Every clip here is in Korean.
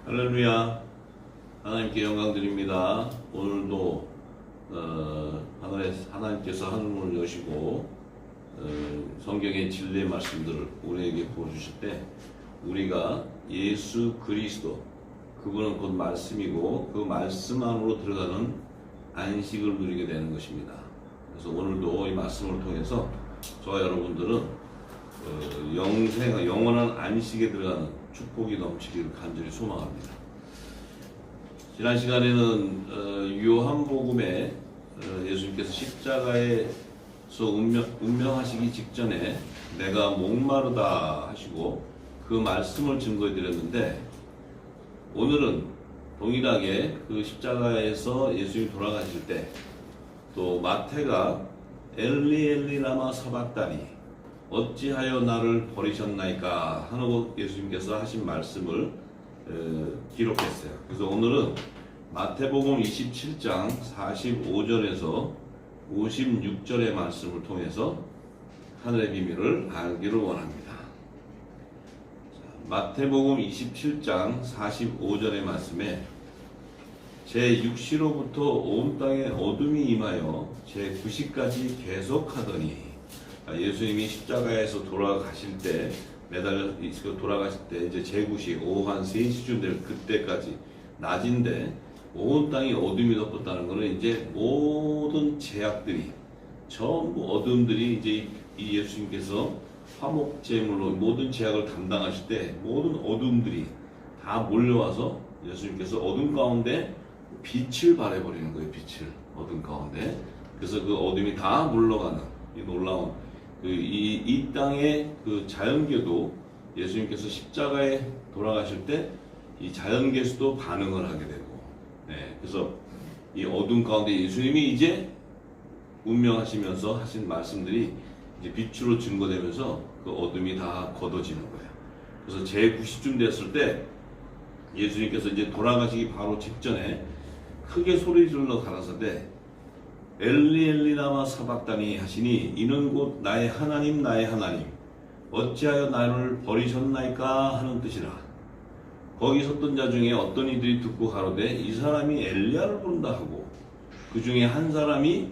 할렐루야. 하나님께 영광 드립니다. 오늘도 하나님께서 하늘문을 여시고 성경의 진리의 말씀들을 우리에게 보여주실 때 우리가 예수 그리스도, 그분은 곧 말씀이고 그 말씀 안으로 들어가는 안식을 누리게 되는 것입니다. 그래서 오늘도 이 말씀을 통해서 저와 여러분들은 영원한 안식에 들어가는 축복이 넘치기를 간절히 소망합니다. 지난 시간에는 요한복음에 예수님께서 십자가에서 운명하시기 직전에 내가 목마르다 하시고 그 말씀을 증거해 드렸는데, 오늘은 동일하게 그 십자가에서 예수님이 돌아가실 때 또 마태가 엘리 엘리 라마 사박다니 어찌하여 나를 버리셨나이까 하고 예수님께서 하신 말씀을 기록했어요. 그래서 오늘은 마태복음 27장 45절에서 56절의 말씀을 통해서 하늘의 비밀을 알기를 원합니다. 마태복음 27장 45절의 말씀에 제6시로부터 온 땅에 어둠이 임하여 제9시까지 계속하더니, 예수님이 십자가에서 돌아가실 때, 매달려 돌아가실 때 이제 제9시 오후 한 3시쯤 될 그때까지 낮인데 온 땅이 어둠이 덮었다는 것은 이제 모든 제약들이, 전부 어둠들이 이제 이 예수님께서 화목제물로 모든 제약을 담당하실 때 모든 어둠들이 다 몰려와서 예수님께서 어둠 가운데 빛을 발해버리는 거예요. 빛을 어둠 가운데. 그래서 그 어둠이 다 물러가는 이 놀라운 이 땅의 그 자연계도 예수님께서 십자가에 돌아가실 때 이 자연계수도 반응을 하게 되고, 그래서 이 어둠 가운데 예수님이 이제 운명하시면서 하신 말씀들이 이제 빛으로 증거되면서 그 어둠이 다 걷어지는 거예요. 그래서 제9시쯤 됐을 때 예수님께서 이제 돌아가시기 바로 직전에 크게 소리 질러 가라사대 엘리 엘리 라마 사박다니 하시니 이는 곧 나의 하나님 나의 하나님 어찌하여 나를 버리셨나이까 하는 뜻이라. 거기 섰던 자 중에 어떤 이들이 듣고 가로되 이 사람이 엘리야를 부른다 하고, 그 중에 한 사람이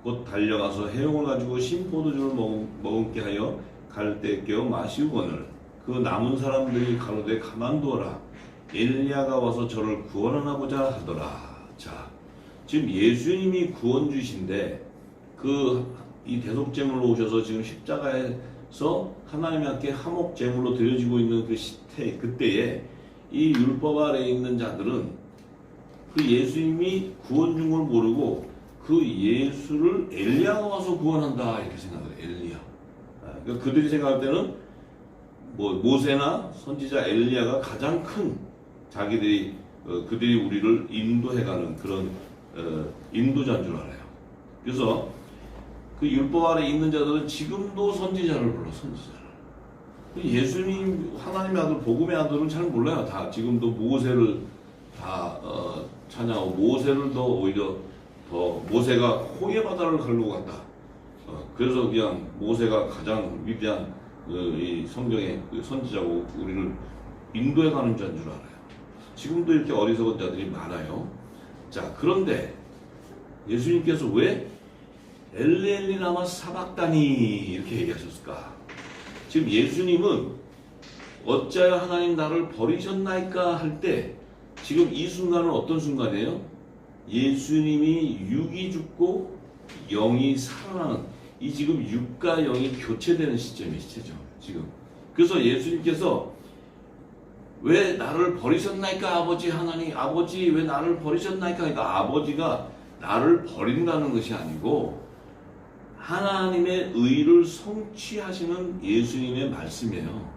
곧 달려가서 해용을 가지고 신포도주를 머금게 하여 갈대에 깨어 마시우거늘 그 남은 사람들이 가로되 가만두어라 엘리야가 와서 저를 구원하고자 하더라. 자, 지금 예수님이 구원주신데 이 대속제물로 오셔서 지금 십자가에서 하나님 앞에 화목제물로 드려지고 있는 그 시태, 그때에 이 율법 아래에 있는 자들은 그 예수님이 구원 준 걸 모르고 그 예수를 엘리야가 와서 구원한다 이렇게 생각해요. 엘리야. 그러니까 그들이 생각할 때는 모세나 선지자 엘리야가 가장 큰 자기들이 그들이 우리를 인도해가는 그런 인도자인 줄 알아요. 그래서 그 율법 아래 있는 자들은 지금도 선지자를 불러, 선지자를. 예수님 하나님의 아들, 복음의 아들은 잘 몰라요. 다 지금도 모세를 다 찬양하고, 모세를 더 오히려 더 모세가 홍해 바다를 가르고 갔다. 그래서 그냥 모세가 가장 위대한 이 성경의 선지자고 우리를 인도해가는 자인 줄 알아요. 지금도 이렇게 어리석은 자들이 많아요. 자, 그런데 예수님께서 왜 엘리 엘리 라마 사박다니 이렇게 얘기하셨을까? 지금 예수님은 어찌하여 하나님 나를 버리셨나이까 할 때 지금 이 순간은 어떤 순간이에요? 예수님이 육이 죽고 영이 살아나는, 이 지금 육과 영이 교체되는 시점이시죠, 지금. 그래서 예수님께서 왜 나를 버리셨나이까 아버지, 하나님 아버지 왜 나를 버리셨나이까 하니까 아버지가 나를 버린다는 것이 아니고 하나님의 의를 성취하시는 예수님의 말씀이에요.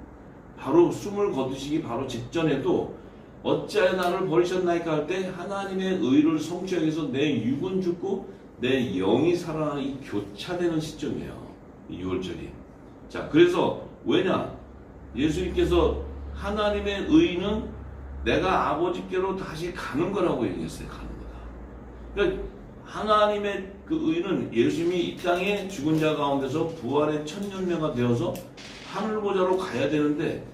바로 숨을 거두시기 바로 직전에도 어찌하여 나를 버리셨나이까 할 때 하나님의 의를 성취하기 위해서 내 육은 죽고 내 영이 살아나는 이 교차되는 시점이에요. 이 6월절이. 자, 그래서 왜냐? 예수님께서 하나님의 의는 내가 아버지께로 다시 가는 거라고 얘기했어요. 가는 거다. 그러니까 하나님의 그 의는 예수님이 이 땅에 죽은 자 가운데서 부활의 천년매가 되어서 하늘보좌로 가야 되는데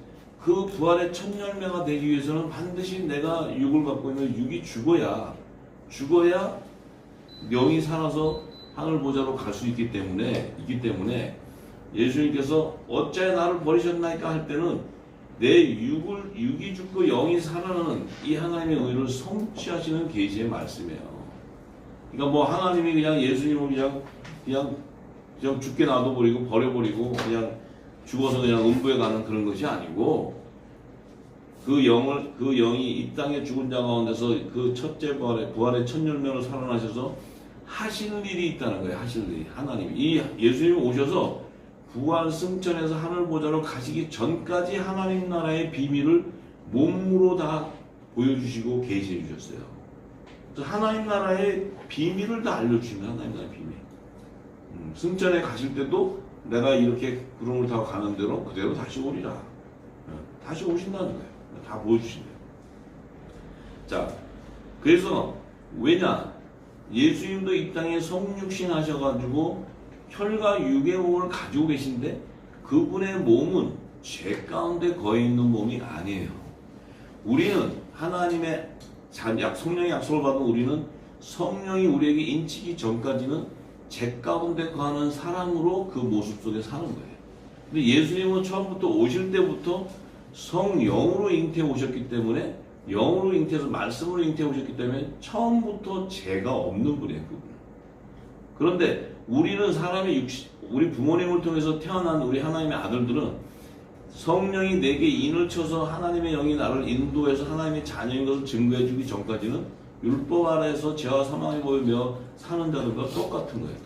그 부활의 첫 열매가 되기 위해서는 반드시 내가 육을 갖고 있는 육이 죽어야 영이 살아서 하늘 보좌로 갈 수 있기 때문에 예수님께서 어째 나를 버리셨나이까 할 때는 내 육이 죽고 영이 살아나는 이 하나님의 의를 성취하시는 계시의 말씀이에요. 그러니까 뭐 하나님이 그냥 예수님을 그냥 죽게 놔둬버리고 버려버리고 그냥 죽어서 그냥 음부에 가는 그런 것이 아니고 그 영이 이 땅에 죽은 자 가운데서 그 첫째 부활의 첫 열매로 살아나셔서 하실 일이 있다는 거예요. 하실 일이. 하나님이. 이 예수님이 오셔서 부활 승천해서 하늘 보좌로 가시기 전까지 하나님 나라의 비밀을 몸으로 다 보여주시고 계시해 주셨어요. 그래서 하나님 나라의 비밀을 다 알려주십니다. 하나님 나라의 비밀. 승천에 가실 때도 내가 이렇게 구름을 타고 가는 대로 그대로 다시 오리라. 다시 오신다는 거예요. 다 보여주신대요. 자, 그래서 왜냐? 예수님도 이 땅에 성육신 하셔가지고 혈과 육의 몸을 가지고 계신데 그분의 몸은 죄 가운데 거해 있는 몸이 아니에요. 우리는 하나님의 성령의 약속을 받은 우리는 성령이 우리에게 인치기 전까지는 죄 가운데 거하는 사람으로 그 모습 속에 사는 거예요. 근데 예수님은 처음부터 오실 때부터 성령으로 잉태해 오셨기 때문에 영으로 잉태해서 말씀으로 잉태해 오셨기 때문에 처음부터 죄가 없는 분이에요. 그분은. 그런데 우리는 우리 부모님을 통해서 태어난 우리 하나님의 아들들은 성령이 내게 인을 쳐서 하나님의 영이 나를 인도해서 하나님의 자녀인 것을 증거해 주기 전까지는 율법 아래에서 죄와 사망을 보이며 사는 자들과 똑같은 거예요.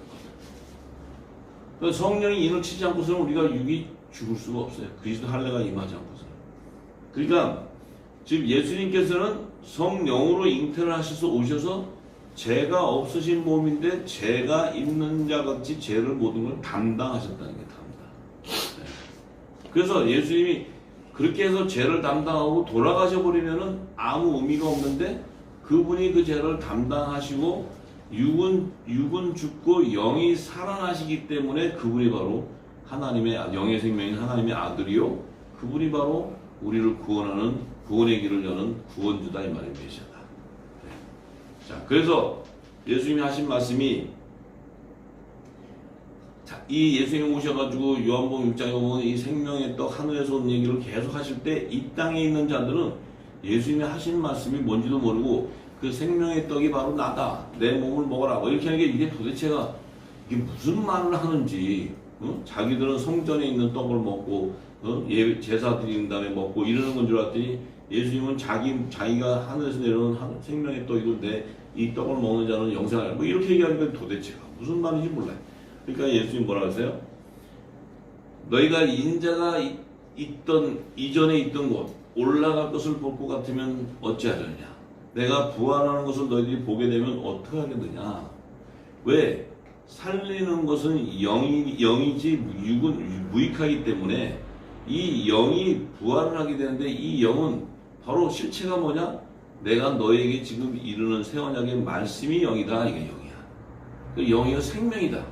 그러니까 성령이 인을 치지 않고서는 우리가 육이 죽을 수가 없어요. 그리스도 할례가 임하지 않고서는. 그러니까 지금 예수님께서는 성령으로 잉태를 하셔서 오셔서 죄가 없으신 몸인데 죄가 있는 자 같이 죄를 모든 걸 담당하셨다는 게 담당. 네. 그래서 예수님이 그렇게 해서 죄를 담당하고 돌아가셔 버리면은 아무 의미가 없는데 그분이 그 죄를 담당하시고 육은 죽고 영이 살아나시기 때문에 그분이 바로 하나님의 영의 생명인 하나님의 아들이요 그분이 바로 우리를 구원의 길을 여는 구원주다 이 말이 메시아다. 자, 그래서 예수님이 하신 말씀이 이 예수님이 오셔가지고 요한복음 6장에 보면 이 생명의 떡 하늘에서 온 얘기를 계속 하실 때 이 땅에 있는 자들은 예수님이 하신 말씀이 뭔지도 모르고 그 생명의 떡이 바로 나다. 내 몸을 먹어라. 뭐 이렇게 하는 게 이게 도대체가 이게 무슨 말을 하는지 자기들은 성전에 있는 떡을 먹고 제사 드리는 다음에 먹고 이러는 건 줄 알았더니 예수님은 자기가 하늘에서 내려오는 생명의 떡이고 이 떡을 먹는 자는 영생을 뭐 이렇게 얘기하니까 도대체가 무슨 말인지 몰라요. 그러니까 예수님 뭐라 하세요? 너희가 인자가 이전에 있던 곳 올라갈 것을 볼 것 같으면 어찌하려냐? 내가 부활하는 것을 너희들이 보게 되면 어떻게 하겠느냐? 왜? 살리는 것은 영이지 육은 무익하기 때문에 이 영이 부활을 하게 되는데 이 영은 바로 실체가 뭐냐? 내가 너에게 지금 이르는 새 언약의 말씀이 영이다. 이게 영이야. 그 영이가 생명이다.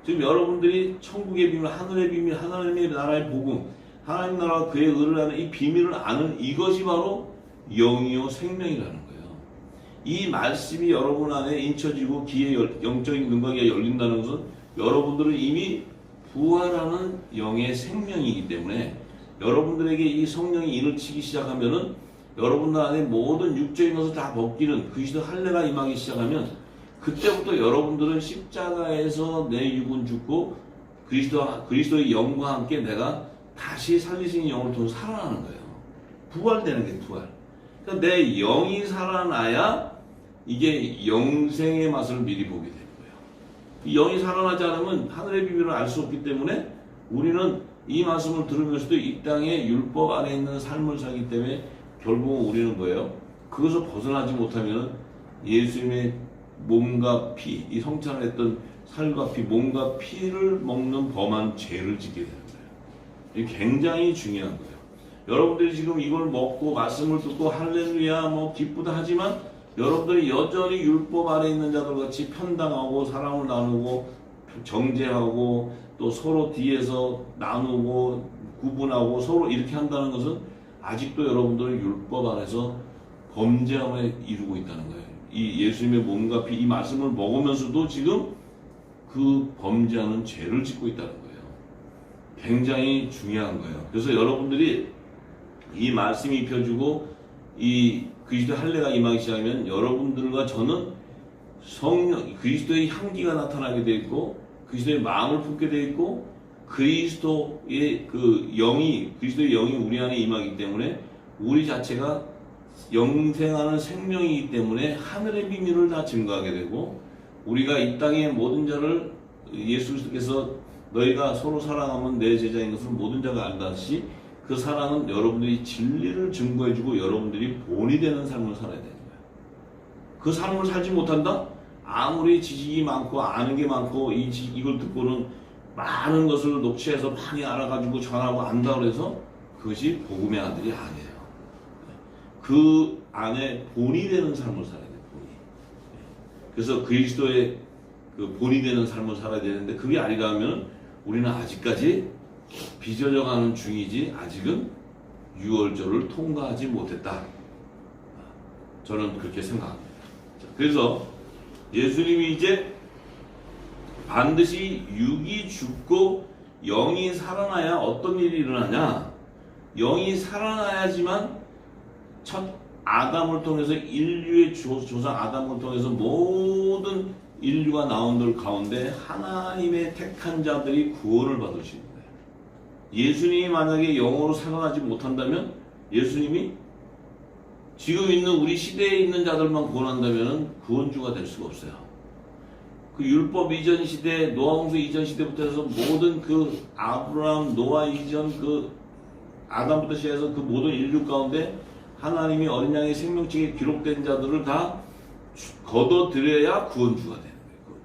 지금 여러분들이 천국의 비밀, 하늘의 비밀, 하나님의 나라의 복음, 하나님 나라와 그의 의를 아는 이 비밀을 아는 이것이 바로 영이요 생명이라는 거예요. 이 말씀이 여러분 안에 인쳐지고 영적인 눈가기가 열린다는 것은 여러분들은 이미 부활하는 영의 생명이기 때문에 여러분들에게 이 성령이 인을 치기 시작하면은 여러분들 안에 모든 육적인 것을 다 벗기는 그리스도 할례가 임하기 시작하면 그때부터 여러분들은 십자가에서 내 육은 죽고 그리스도의 영과 함께 내가 다시 살리신 영을 통해 살아나는 거예요. 부활되는 게 부활. 그러니까 내 영이 살아나야 이게 영생의 맛을 미리 보게 되는 거예요. 이 영이 살아나지 않으면 하늘의 비밀을 알 수 없기 때문에 우리는 이 말씀을 들으면서도 이 땅에 율법 안에 있는 삶을 살기 때문에 결국은 우리는 뭐예요? 그것을 벗어나지 못하면 예수님의 몸과 피, 이 성찬을 했던 살과 피, 몸과 피를 먹는 범한 죄를 짓게 되는 거예요. 이게 굉장히 중요한 거예요. 여러분들이 지금 이걸 먹고 말씀을 듣고 할렐루야 뭐 기쁘다 하지만 여러분들이 여전히 율법 아래 있는 자들 같이 편당하고 사랑을 나누고 정죄하고 또 서로 뒤에서 나누고 구분하고 서로 이렇게 한다는 것은 아직도 여러분들은 율법 안에서 범죄함을 이루고 있다는 거예요. 이 예수님의 몸과 피, 이 말씀을 먹으면서도 지금 그 범죄하는 죄를 짓고 있다는 거예요. 굉장히 중요한 거예요. 그래서 여러분들이 이 말씀이 입혀주고 이 그리스도의 할례가 임하기 시작하면 여러분들과 저는 성령, 그리스도의 향기가 나타나게 되어 있고 그리스도의 마음을 품게 되어 있고 그리스도의 그리스도의 영이 우리 안에 임하기 때문에 우리 자체가 영생하는 생명이기 때문에 하늘의 비밀을 다 증거하게 되고 우리가 이 땅의 모든 자를 예수 그리스도께서 너희가 서로 사랑하면 내 제자인 것을 모든 자가 안다시 그 사랑은 여러분들이 진리를 증거해주고 여러분들이 본이 되는 삶을 살아야 되는 거예요. 그 삶을 살지 못한다? 아무리 지식이 많고 아는 게 많고 이걸 듣고는 많은 것을 녹취해서 많이 알아가지고 전하고 안다고 해서 그것이 복음의 아들이 아니에요. 그 안에 본이 되는 삶을 살아야 돼요. 본이. 그래서 그리스도의 그 본이 되는 삶을 살아야 되는데 그게 아니라면 우리는 아직까지 빚어져가는 중이지 아직은 유월절을 통과하지 못했다. 저는 그렇게 생각합니다. 그래서 예수님이 이제 반드시 육이 죽고 영이 살아나야 어떤 일이 일어나냐? 영이 살아나야지만 첫 아담을 통해서 인류의 조상 아담을 통해서 모든 인류가 나온 들 가운데 하나님의 택한 자들이 구원을 받을 수 있는 거예요. 예수님이 만약에 영으로 살아나지 못한다면 예수님이 지금 있는 우리 시대에 있는 자들만 구원한다면 구원주가 될 수가 없어요. 그 율법 이전 시대, 노아홍수 이전 시대부터 해서 모든 그 아브라함, 노아 이전 그 아담부터 시작해서 그 모든 인류 가운데 하나님이 어린 양의 생명책에 기록된 자들을 다 걷어들여야 구원주가 되는 거예요.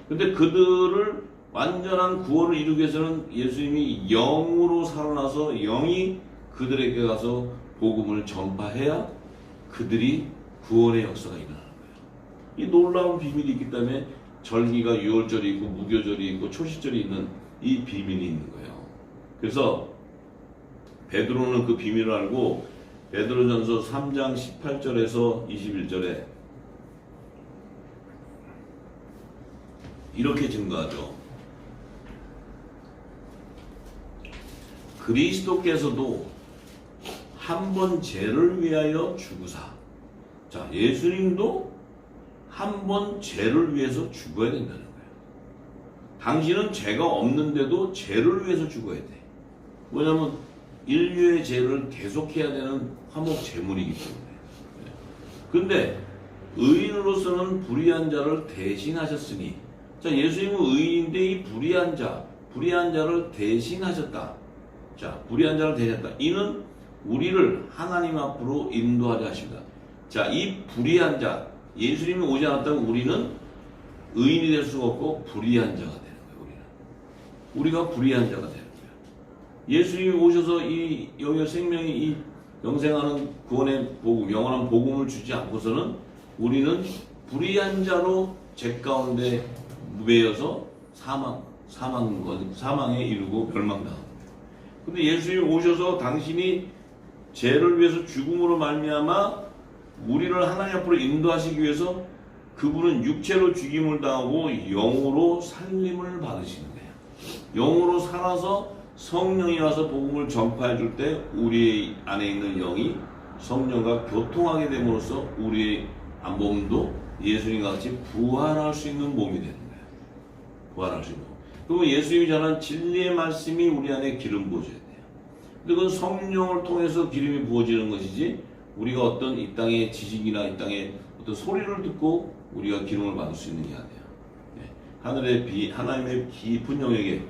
그런데 그들을 완전한 구원을 이루기 위해서는 예수님이 영으로 살아나서 영이 그들에게 가서 복음을 전파해야 그들이 구원의 역사가 일어나는 거예요. 이 놀라운 비밀이 있기 때문에 절기가 유월절이 있고 무교절이 있고 초시절이 있는 이 비밀이 있는 거예요. 그래서 베드로는 그 비밀을 알고 베드로전서 3장 18절에서 21절에 이렇게 증거하죠. 그리스도께서도 한 번 죄를 위하여 죽으사. 자, 예수님도 한 번 죄를 위해서 죽어야 된다는 거예요. 당신은 죄가 없는데도 죄를 위해서 죽어야 돼. 왜냐하면 인류의 죄를 계속해야 되는 화목 제물이기 때문에. 그런데 의인으로서는 불의한 자를 대신하셨으니, 자, 예수님은 의인인데 이 불의한 자를 대신하셨다. 자, 불의한 자를 대신했다. 이는 우리를 하나님 앞으로 인도하려 하십니다. 자, 이 불의한 자, 예수님이 오지 않았다면 우리는 의인이 될 수가 없고 불의한 자가 되는 거예요. 우리가 불의한 자가 되는 거예요. 예수님이 오셔서 이 영의 생명이 이 영생하는 구원의 복음, 영원한 복음을 주지 않고서는 우리는 불의한 자로 죄 가운데 매여서 사망에 이르고 멸망당합니다. 근데 예수님이 오셔서 당신이 죄를 위해서 죽음으로 말미암아 우리를 하나님 앞으로 인도하시기 위해서 그분은 육체로 죽임을 당하고 영으로 살림을 받으시는 거예요. 영으로 살아서 성령이 와서 복음을 전파해 줄 때 우리 안에 있는 영이 성령과 교통하게 됨으로써 우리의 몸도 예수님과 같이 부활할 수 있는 몸이 되는 거예요. 부활할 수 있는 몸. 그리고 예수님이 전한 진리의 말씀이 우리 안에 기름 부어져야 돼요. 근데 그건 성령을 통해서 기름이 부어지는 것이지 우리가 어떤 이 땅의 지식이나 이 땅의 어떤 소리를 듣고 우리가 기름을 받을 수 있는 게 아니에요. 하나님의 깊은 영역에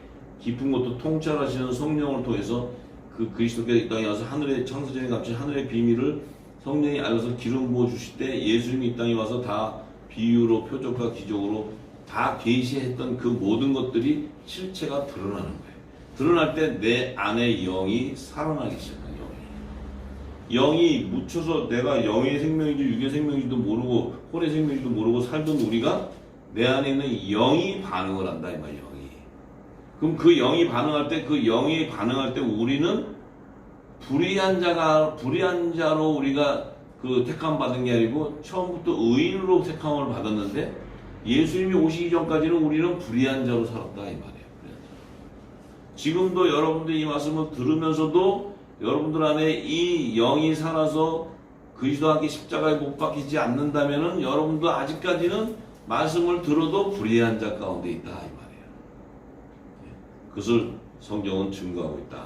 깊은 것도 통찰하시는 성령을 통해서 그 그리스도께서 이 땅에 와서 하늘의 창세전에 값진 하늘의 비밀을 성령이 알아서 기름 부어 주실 때 예수님이 이 땅에 와서 다 비유로 표적과 기적으로 다 계시했던 그 모든 것들이 실체가 드러나는 거예요. 드러날 때 내 안에 영이 살아나기 시작해요. 영이 묻혀서 내가 영의 생명인지 육의 생명인지도 모르고 혼의 생명인지도 모르고 살던 우리가 내 안에 있는 영이 반응을 한다 이 말이에요. 그럼 그 영이 반응할 때 우리는 불의한 자로 우리가 그 택함 받은 게 아니고 처음부터 의인으로 택함을 받았는데 예수님이 오시기 전까지는 우리는 불의한 자로 살았다 이 말이에요. 지금도 여러분들이 이 말씀을 들으면서도 여러분들 안에 이 영이 살아서 그리스도와 함께 십자가에 못 박히지 않는다면은 여러분도 아직까지는 말씀을 들어도 불의한 자 가운데 있다 이 말이에요. 그것을 성경은 증거하고 있다.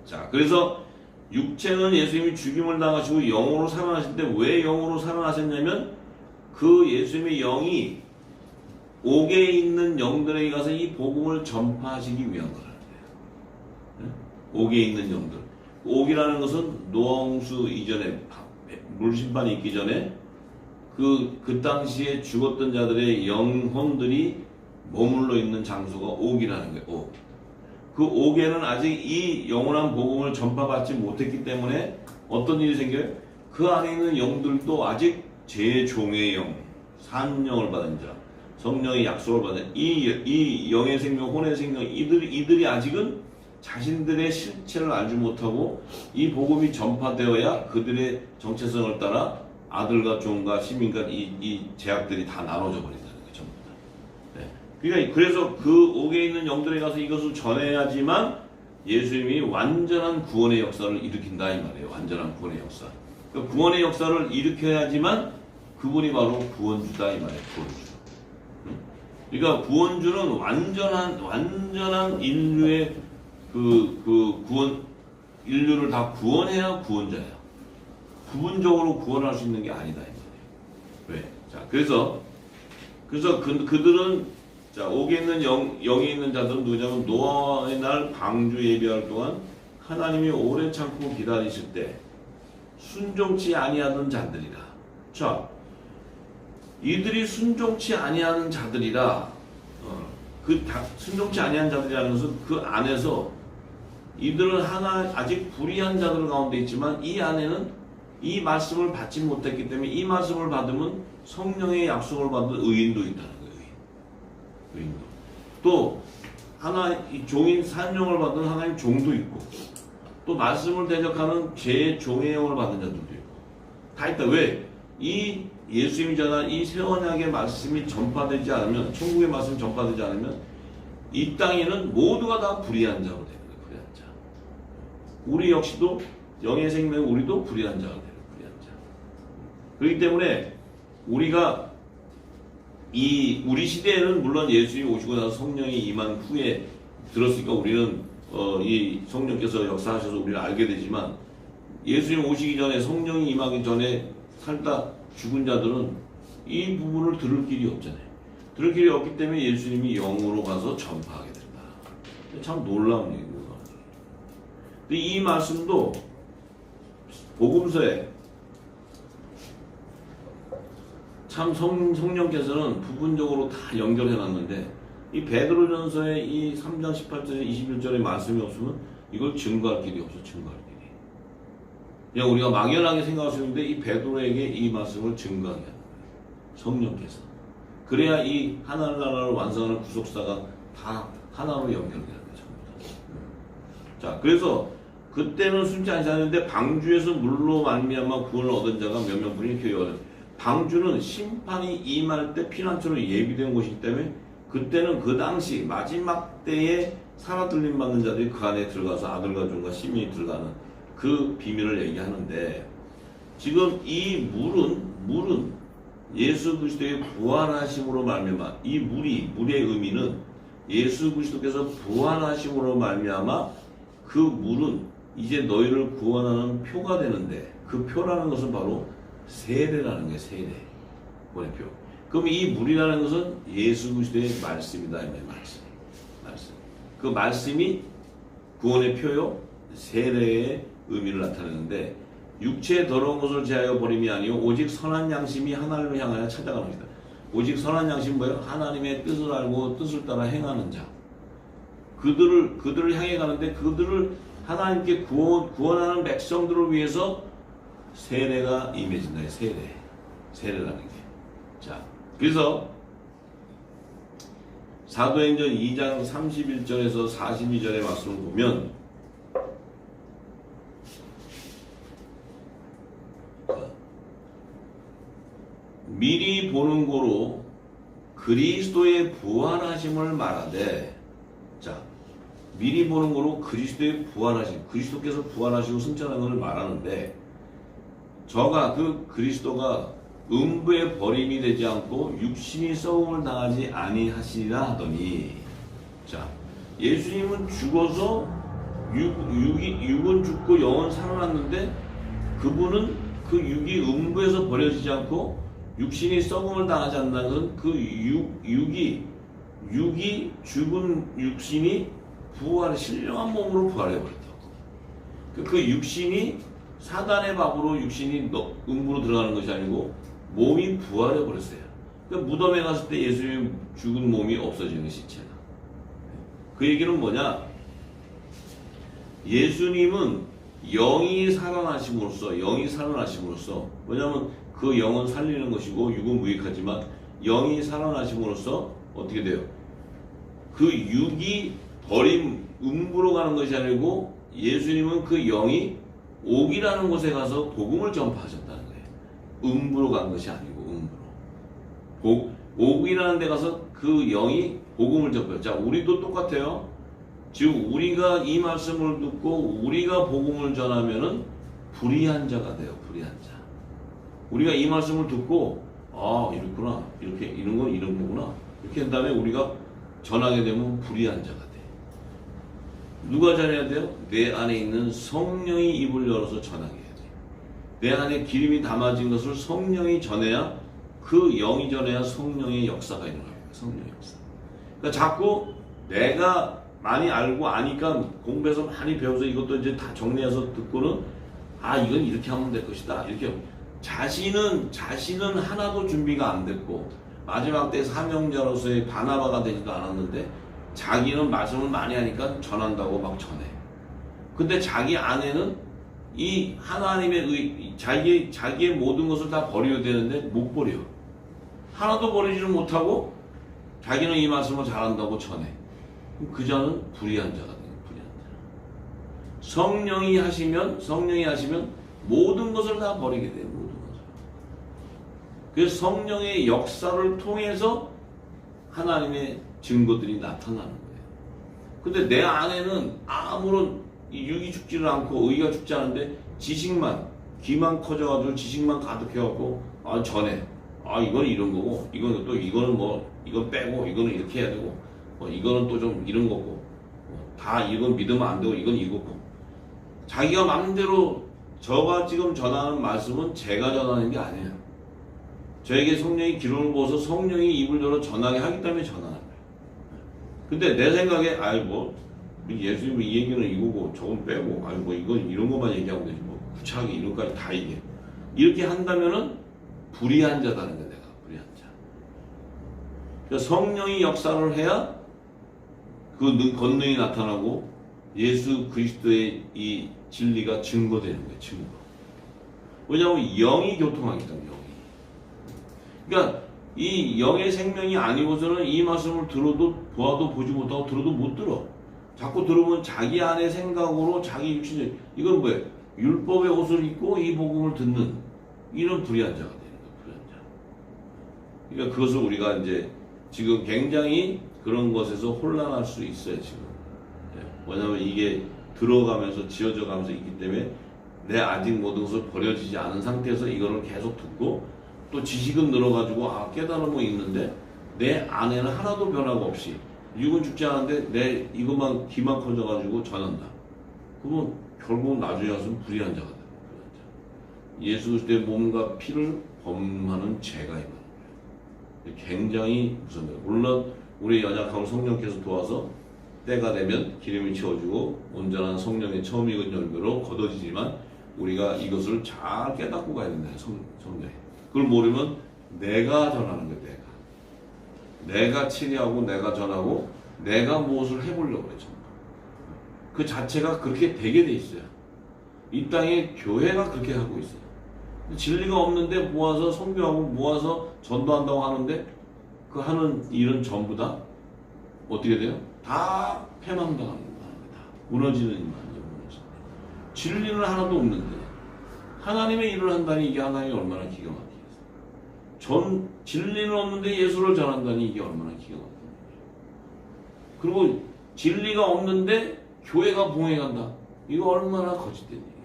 자, 그래서 육체는 예수님이 죽임을 당하시고 영으로 살아나실 때 왜 영으로 살아나셨냐면 그 예수님의 영이 옥에 있는 영들에게 가서 이 복음을 전파하시기 위한 거라는 거예요. 옥에 있는 영들. 옥이라는 것은 노홍수 이전에 물심판이 있기 전에 그 당시에 죽었던 자들의 영혼들이 머물러 있는 장소가 옥이라는 거예요. 옥. 그 옥에는 아직 이 영원한 복음을 전파받지 못했기 때문에 어떤 일이 생겨요? 그 안에 있는 영들도 아직 제종의 영, 산영을 받은 자, 성령의 약속을 받은 이 영의 생명, 혼의 생명, 이들이 아직은 자신들의 실체를 알지 못하고 이 복음이 전파되어야 그들의 정체성을 따라 아들과 종과 시민과 이 제약들이 다 나눠져 버린다는 거죠. 전부 다. 네. 그러니까 그래서 그 옥에 있는 영들에 가서 이것을 전해야지만 예수님이 완전한 구원의 역사를 일으킨다 이 말이에요. 완전한 구원의 역사. 그 구원의 역사를 일으켜야지만 그분이 바로 구원주다 이 말이에요. 구원주. 그러니까 구원주는 완전한 인류의 그 구원, 인류를 다 구원해야 구원자예요. 부분적으로 구원할 수 있는 게 아니다 이 말이에요. 왜? 자, 그래서 그들은 자, 옥에 있는 영에 있는 자들은 누구냐면 노아의 날 방주 예비할 동안 하나님이 오래 참고 기다리실 때 순종치 아니하던 자들이라. 자, 이들이 순종치 아니하는 자들이라. 순종치 아니한 자들이라는 것은 그 안에서 이들은 아직 불의한 자들 가운데 있지만 이 안에는 이 말씀을 받지 못했기 때문에 이 말씀을 받으면 성령의 약속을 받은 의인도 있다는 거예요. 의인도. 또 종인 산영을 받은 하나님 종도 있고 또 말씀을 대적하는 제 종의 영을 받은 자들도 있고 다 있다. 왜? 이 예수님이 전한 이 새 언약의 말씀이 전파되지 않으면 천국의 말씀이 전파되지 않으면 이 땅에는 모두가 다 불의한 자로 되는 거예요. 불의한 자. 우리 역시도 영의 생명 우리도 불의한 자가 되는 불의한 자. 그렇기 때문에 우리가 우리 시대에는 물론 예수님이 오시고 나서 성령이 임한 후에 들었으니까 우리는 이 성령께서 역사하셔서 우리를 알게 되지만 예수님 오시기 전에 성령이 임하기 전에 살다 죽은 자들은 이 부분을 들을 길이 없잖아요. 들을 길이 없기 때문에 예수님이 영으로 가서 전파하게 된다. 참 놀라운 얘기입니다. 근데 이 말씀도 복음서에 참 성령께서는 부분적으로 다 연결해 놨는데 이 베드로전서의 이 3장 18절 21절의 말씀이 없으면 이걸 증거할 길이 없어. 증거할 길이. 그냥 우리가 막연하게 생각할 수 있는데 이 베드로에게 이 말씀을 증거하게 하는 거예요. 성령께서. 그래야 이 하나님 나라를 완성하는 구속사가 다 하나로 연결되는 거죠. 자, 그래서 그때는 숨지 않았는데 방주에서 물로 말미암아 구원을 얻은 자가 몇 명뿐이 교회가 방주는 심판이 임할 때 피난처로 예비된 곳이기 때문에 그때는 그 당시 마지막 때에 살아들림 받는 자들이 그 안에 들어가서 아들과 종과 시민이 들어가는 그 비밀을 얘기하는데 지금 이 물은 예수 그리스도의 부활하심으로 말미암아 이 물의 의미는 예수 그리스도께서 부활하심으로 말미암아 그 물은 이제 너희를 구원하는 표가 되는데 그 표라는 것은 바로 세례라는 거예요. 세례. 구원의 표. 그럼 이 물이라는 것은 예수 그리스도의 말씀이다. 말씀. 그 말씀이 구원의 표요. 세례의 의미를 나타내는데 육체의 더러운 것을 제하여 버림이 아니요 오직 선한 양심이 하나님을 향하여 찾아가는 것이다. 오직 선한 양심은 뭐예요? 하나님의 뜻을 알고 뜻을 따라 행하는 자. 그들을 향해 가는데 그들을 하나님께 구원하는 백성들을 위해서 세례가 임해진다. 세례라는 게. 자, 그래서 사도행전 2장 31절에서 42절의 말씀을 보면 미리 보는 고로 그리스도의 부활하심을 말하되, 자, 미리 보는 거로 그리스도의 부활하심, 그리스도께서 부활하시고 승천한 것을 말하는데, 저가 그 그리스도가 음부에 버림이 되지 않고 육신이 썩음을 당하지 아니하시리라 하더니, 자, 예수님은 죽어서 육은 죽고 영은 살아났는데, 그분은 그 육이 음부에서 버려지지 않고 육신이 썩음을 당하지 않는다는 것은 그 육이 죽은 육신이 신령한 몸으로 부활해버렸다고. 그 육신이 사단의 밥으로 육신이 음부로 들어가는 것이 아니고 몸이 부활해버렸어요. 그러니까 무덤에 갔을 때 예수님 죽은 몸이 없어지는 시체가. 그 얘기는 뭐냐? 예수님은 영이 살아나심으로써, 왜냐하면 그 영은 살리는 것이고 육은 무익하지만 영이 살아나심으로써 어떻게 돼요? 그 육이 음부로 가는 것이 아니고 예수님은 그 영이 옥이라는 곳에 가서 복음을 전파하셨다는 거예요. 음부로 간 것이 아니고 음부로. 옥이라는 데 가서 그 영이 복음을 전파해요. 자, 우리도 똑같아요. 즉 우리가 이 말씀을 듣고 우리가 복음을 전하면은 불의한 자가 돼요. 불의한 자. 우리가 이 말씀을 듣고 이렇구나, 이렇게 이런 건 이런 거구나, 이렇게 한 다음에 우리가 전하게 되면 불의한 자가 돼. 누가 전해야 돼요? 내 안에 있는 성령이 입을 열어서 전하게 해야 돼. 내 안에 기름이 담아진 것을 성령이 전해야, 그 영이 전해야 성령의 역사가 일어나요. 성령의 역사. 그러니까 자꾸 내가 많이 알고 아니까 공부해서 많이 배워서 이것도 이제 다 정리해서 듣고는 이건 이렇게 하면 될 것이다, 이렇게 자신은 하나도 준비가 안 됐고 마지막 때 사명자로서의 바나바가 되지도 않았는데 자기는 말씀을 많이 하니까 전한다고 막 전해. 근데 자기 안에는 이 하나님의 자기의 모든 것을 다 버려야 되는데 못 버려. 하나도 버리지를 못하고 자기는 이 말씀을 잘한다고 전해. 그 자는 불의한 자가 돼요. 불의한 자. 성령이 하시면 모든 것을 다 버리게 돼요. 모든 것을. 그래서 성령의 역사를 통해서 하나님의 증거들이 나타나는 거예요. 근데 내 안에는 아무런 육이 죽지를 않고 의가 죽지 않은데 귀만 커져가지고 지식만 가득해갖고 전해. 이건 이런 거고, 이거는 이건 빼고, 이거는 이렇게 해야 되고, 이거는 또 좀 이런 거고, 다 이건 믿으면 안 되고, 이건 이거고. 자기가 마음대로, 저가 지금 전하는 말씀은 제가 전하는 게 아니에요. 저에게 성령이 기름을 부어서 성령이 입을 열어 전하게 하기 때문에 전하는 거예요. 근데 내 생각에 예수님은 이 얘기는 이거고 저건 빼고 이건 이런 것만 얘기하면 되지 구차하게 이런 것까지 다 얘기해. 이렇게 한다면은 불의한 자다는 거야. 내가 불의한 자. 그러니까 성령이 역사를 해야 그 권능이 나타나고 예수 그리스도의 이 진리가 증거되는 거예요. 증거. 왜냐하면 영이 교통하기 때문에. 그러니까 이 영의 생명이 아니고서는 이 말씀을 들어도 보아도 보지 못하고 들어도 못 들어. 자꾸 들으면 자기 안의 생각으로 자기 육신을, 이건 뭐예요? 율법의 옷을 입고 이 복음을 듣는 이런 불의한 자가 되는 거예요. 불의한 자. 그러니까 그것을 우리가 이제 지금 굉장히 그런 것에서 혼란할 수 있어요. 지금. 왜냐하면 이게 들어가면서 지어져 가면서 있기 때문에 내 아직 모든 것을 버려지지 않은 상태에서 이거를 계속 듣고 또 지식은 늘어가지고 깨달음은 있는데 내 안에는 하나도 변화가 없이 육은 죽지 않은데 내 이것만 귀만 커져가지고 전한다. 그러면 결국은 나중에 가서는 불의한 자가 됩니다. 예수 그리스도의 몸과 피를 범하는 죄가 있는 거예요. 굉장히 무서운 거예요. 물론 우리 연약함을 성령께서 도와서 때가 되면 기름이 채워지고 온전한 성령의 처음 익은 열매로 걷어지지만 우리가 이것을 잘 깨닫고 가야 된다. 성령이. 그걸 모르면 내가 전하는 거예요. 내가 치리하고 내가 전하고 내가 무엇을 해보려고 해요. 그 자체가 그렇게 되게 돼 있어요. 이 땅에 교회가 그렇게 하고 있어요. 진리가 없는데 모아서 선교하고 모아서 전도한다고 하는데 그 하는 일은 전부 다 어떻게 돼요? 다 패망당하는 겁니다. 무너지는 일만. 진리는 하나도 없는데 하나님의 일을 한다니 이게 하나님이 얼마나 기가 막히겠어요. 진리는 없는데 예수를 전한다니 이게 얼마나 기가 막히겠어요. 그리고 진리가 없는데 교회가 봉행한다. 이거 얼마나 거짓된 얘기예요.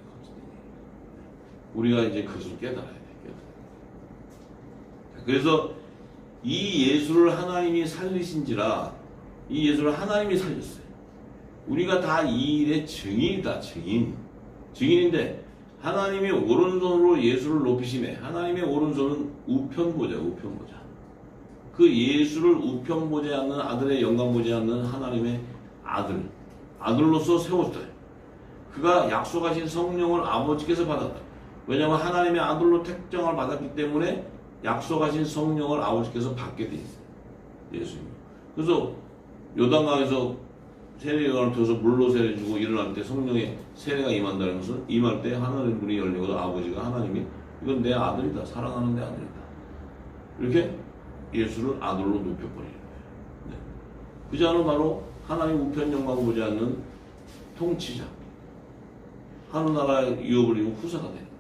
우리가 이제 그것을 깨달아야 돼요. 그래서 이 예수를 하나님이 살리신지라, 이 예수를 하나님이 살렸어요. 우리가 다 이 일의 증인이다. 증인인데 하나님이 오른손으로 예수를 높이시네. 하나님의 오른손은 우편보좌. 그 예수를 우편 보지 않는 아들의 영광 보지 않는 하나님의 아들로서 세웠다. 그가 약속하신 성령을 아버지께서 받았다. 왜냐하면 하나님의 아들로 택정을 받았기 때문에 약속하신 성령을 아버지께서 받게 돼 있어요. 예수님. 그래서 요단강에서 세례요한을 통해서 물로 세례 주고 일어날 때 성령의 세례가 임한다는 것은 임할 때 하늘의 문이 열리고 아버지가 하나님이 이건 내 아들이다. 사랑하는 내 아들이다. 이렇게 예수를 아들로 높여버리는 거예요. 네. 그 자는 바로 하나님 우편 영광 보지 않는 통치자. 하늘나라의 유업을 입은 후사가 되는 거예요.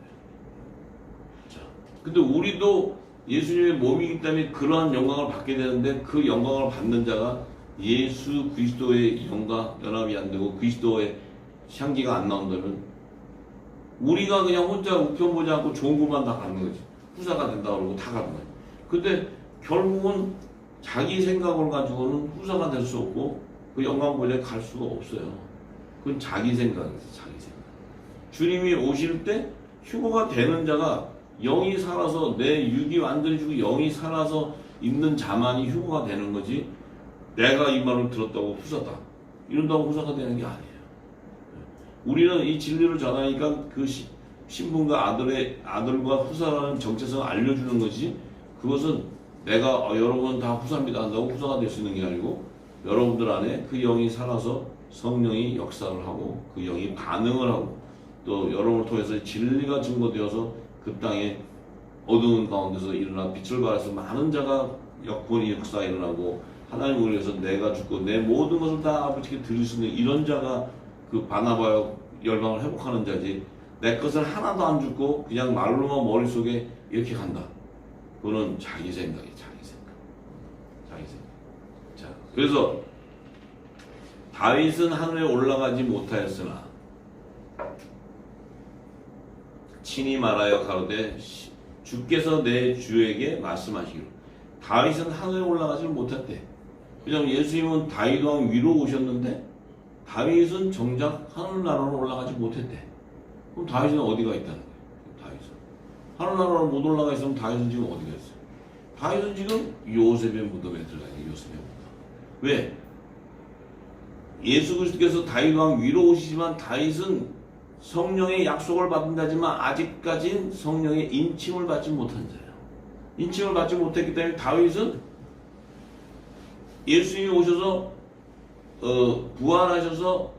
자, 근데 우리도 예수님의 몸이기 때문에 그러한 영광을 받게 되는데 그 영광을 받는 자가 예수 그리스도의 영과 연합이 안 되고 그리스도의 향기가 안 나온다면 우리가 그냥 혼자 우편 보지 않고 좋은 것만 다 갖는 거지. 후사가 된다 그러고 다 갖는 거예요. 근데 결국은 자기 생각을 가지고는 후사가 될 수 없고 그 영광 보좌에 갈 수가 없어요. 그건 자기 생각이에요. 자기 생각. 주님이 오실 때 휴거가 되는 자가 영이 살아서 내 육이 완전히 죽고 영이 살아서 있는 자만이 휴거가 되는 거지 내가 이 말을 들었다고 후사다. 이런다고 후사가 되는 게 아니에요. 우리는 이 진리를 전하니까 그 신분과 아들과 후사라는 정체성을 알려주는 것이 그것은 내가 여러분 다 후사입니다 한다고 후사가 될 수 있는 게 아니고 여러분들 안에 그 영이 살아서 성령이 역사를 하고 그 영이 반응을 하고 또 여러분을 통해서 진리가 증거되어서 그 땅에 어두운 가운데서 일어나 빛을 발해서 많은 자가 구원의 역사가 일어나고 하나님을 위해서 내가 죽고 내 모든 것을 다 아버지께 드릴 수 있는 이런 자가 그 바나바와 열방을 회복하는 자지 내 것을 하나도 안 죽고 그냥 말로만 머릿속에 이렇게 간다. 그거는 자기 생각이에요. 자기 생각. 자, 그래서 다윗은 하늘에 올라가지 못하였으나 친히 말하여 가로되 주께서 내 주에게 말씀하시기로. 다윗은 하늘에 올라가지 못했대. 왜냐하면 예수님은 다윗 왕 위로 오셨는데 다윗은 정작 하늘나라로 올라가지 못했대. 그럼 다윗은 어디가 있다는 거예요? 다윗은 하늘나라로 못 올라가 있으면 다윗은 지금 어디가 있어요? 다윗은 지금 요셉의 무덤에 들어가 있는 요셉의 무덤. 왜? 예수 그리스도께서 다윗 왕 위로 오시지만 다윗은 성령의 약속을 받은 자지만 아직까진 성령의 인침을 받지 못한 자예요. 인침을 받지 못했기 때문에 다윗은 예수님이 오셔서 부활하셔서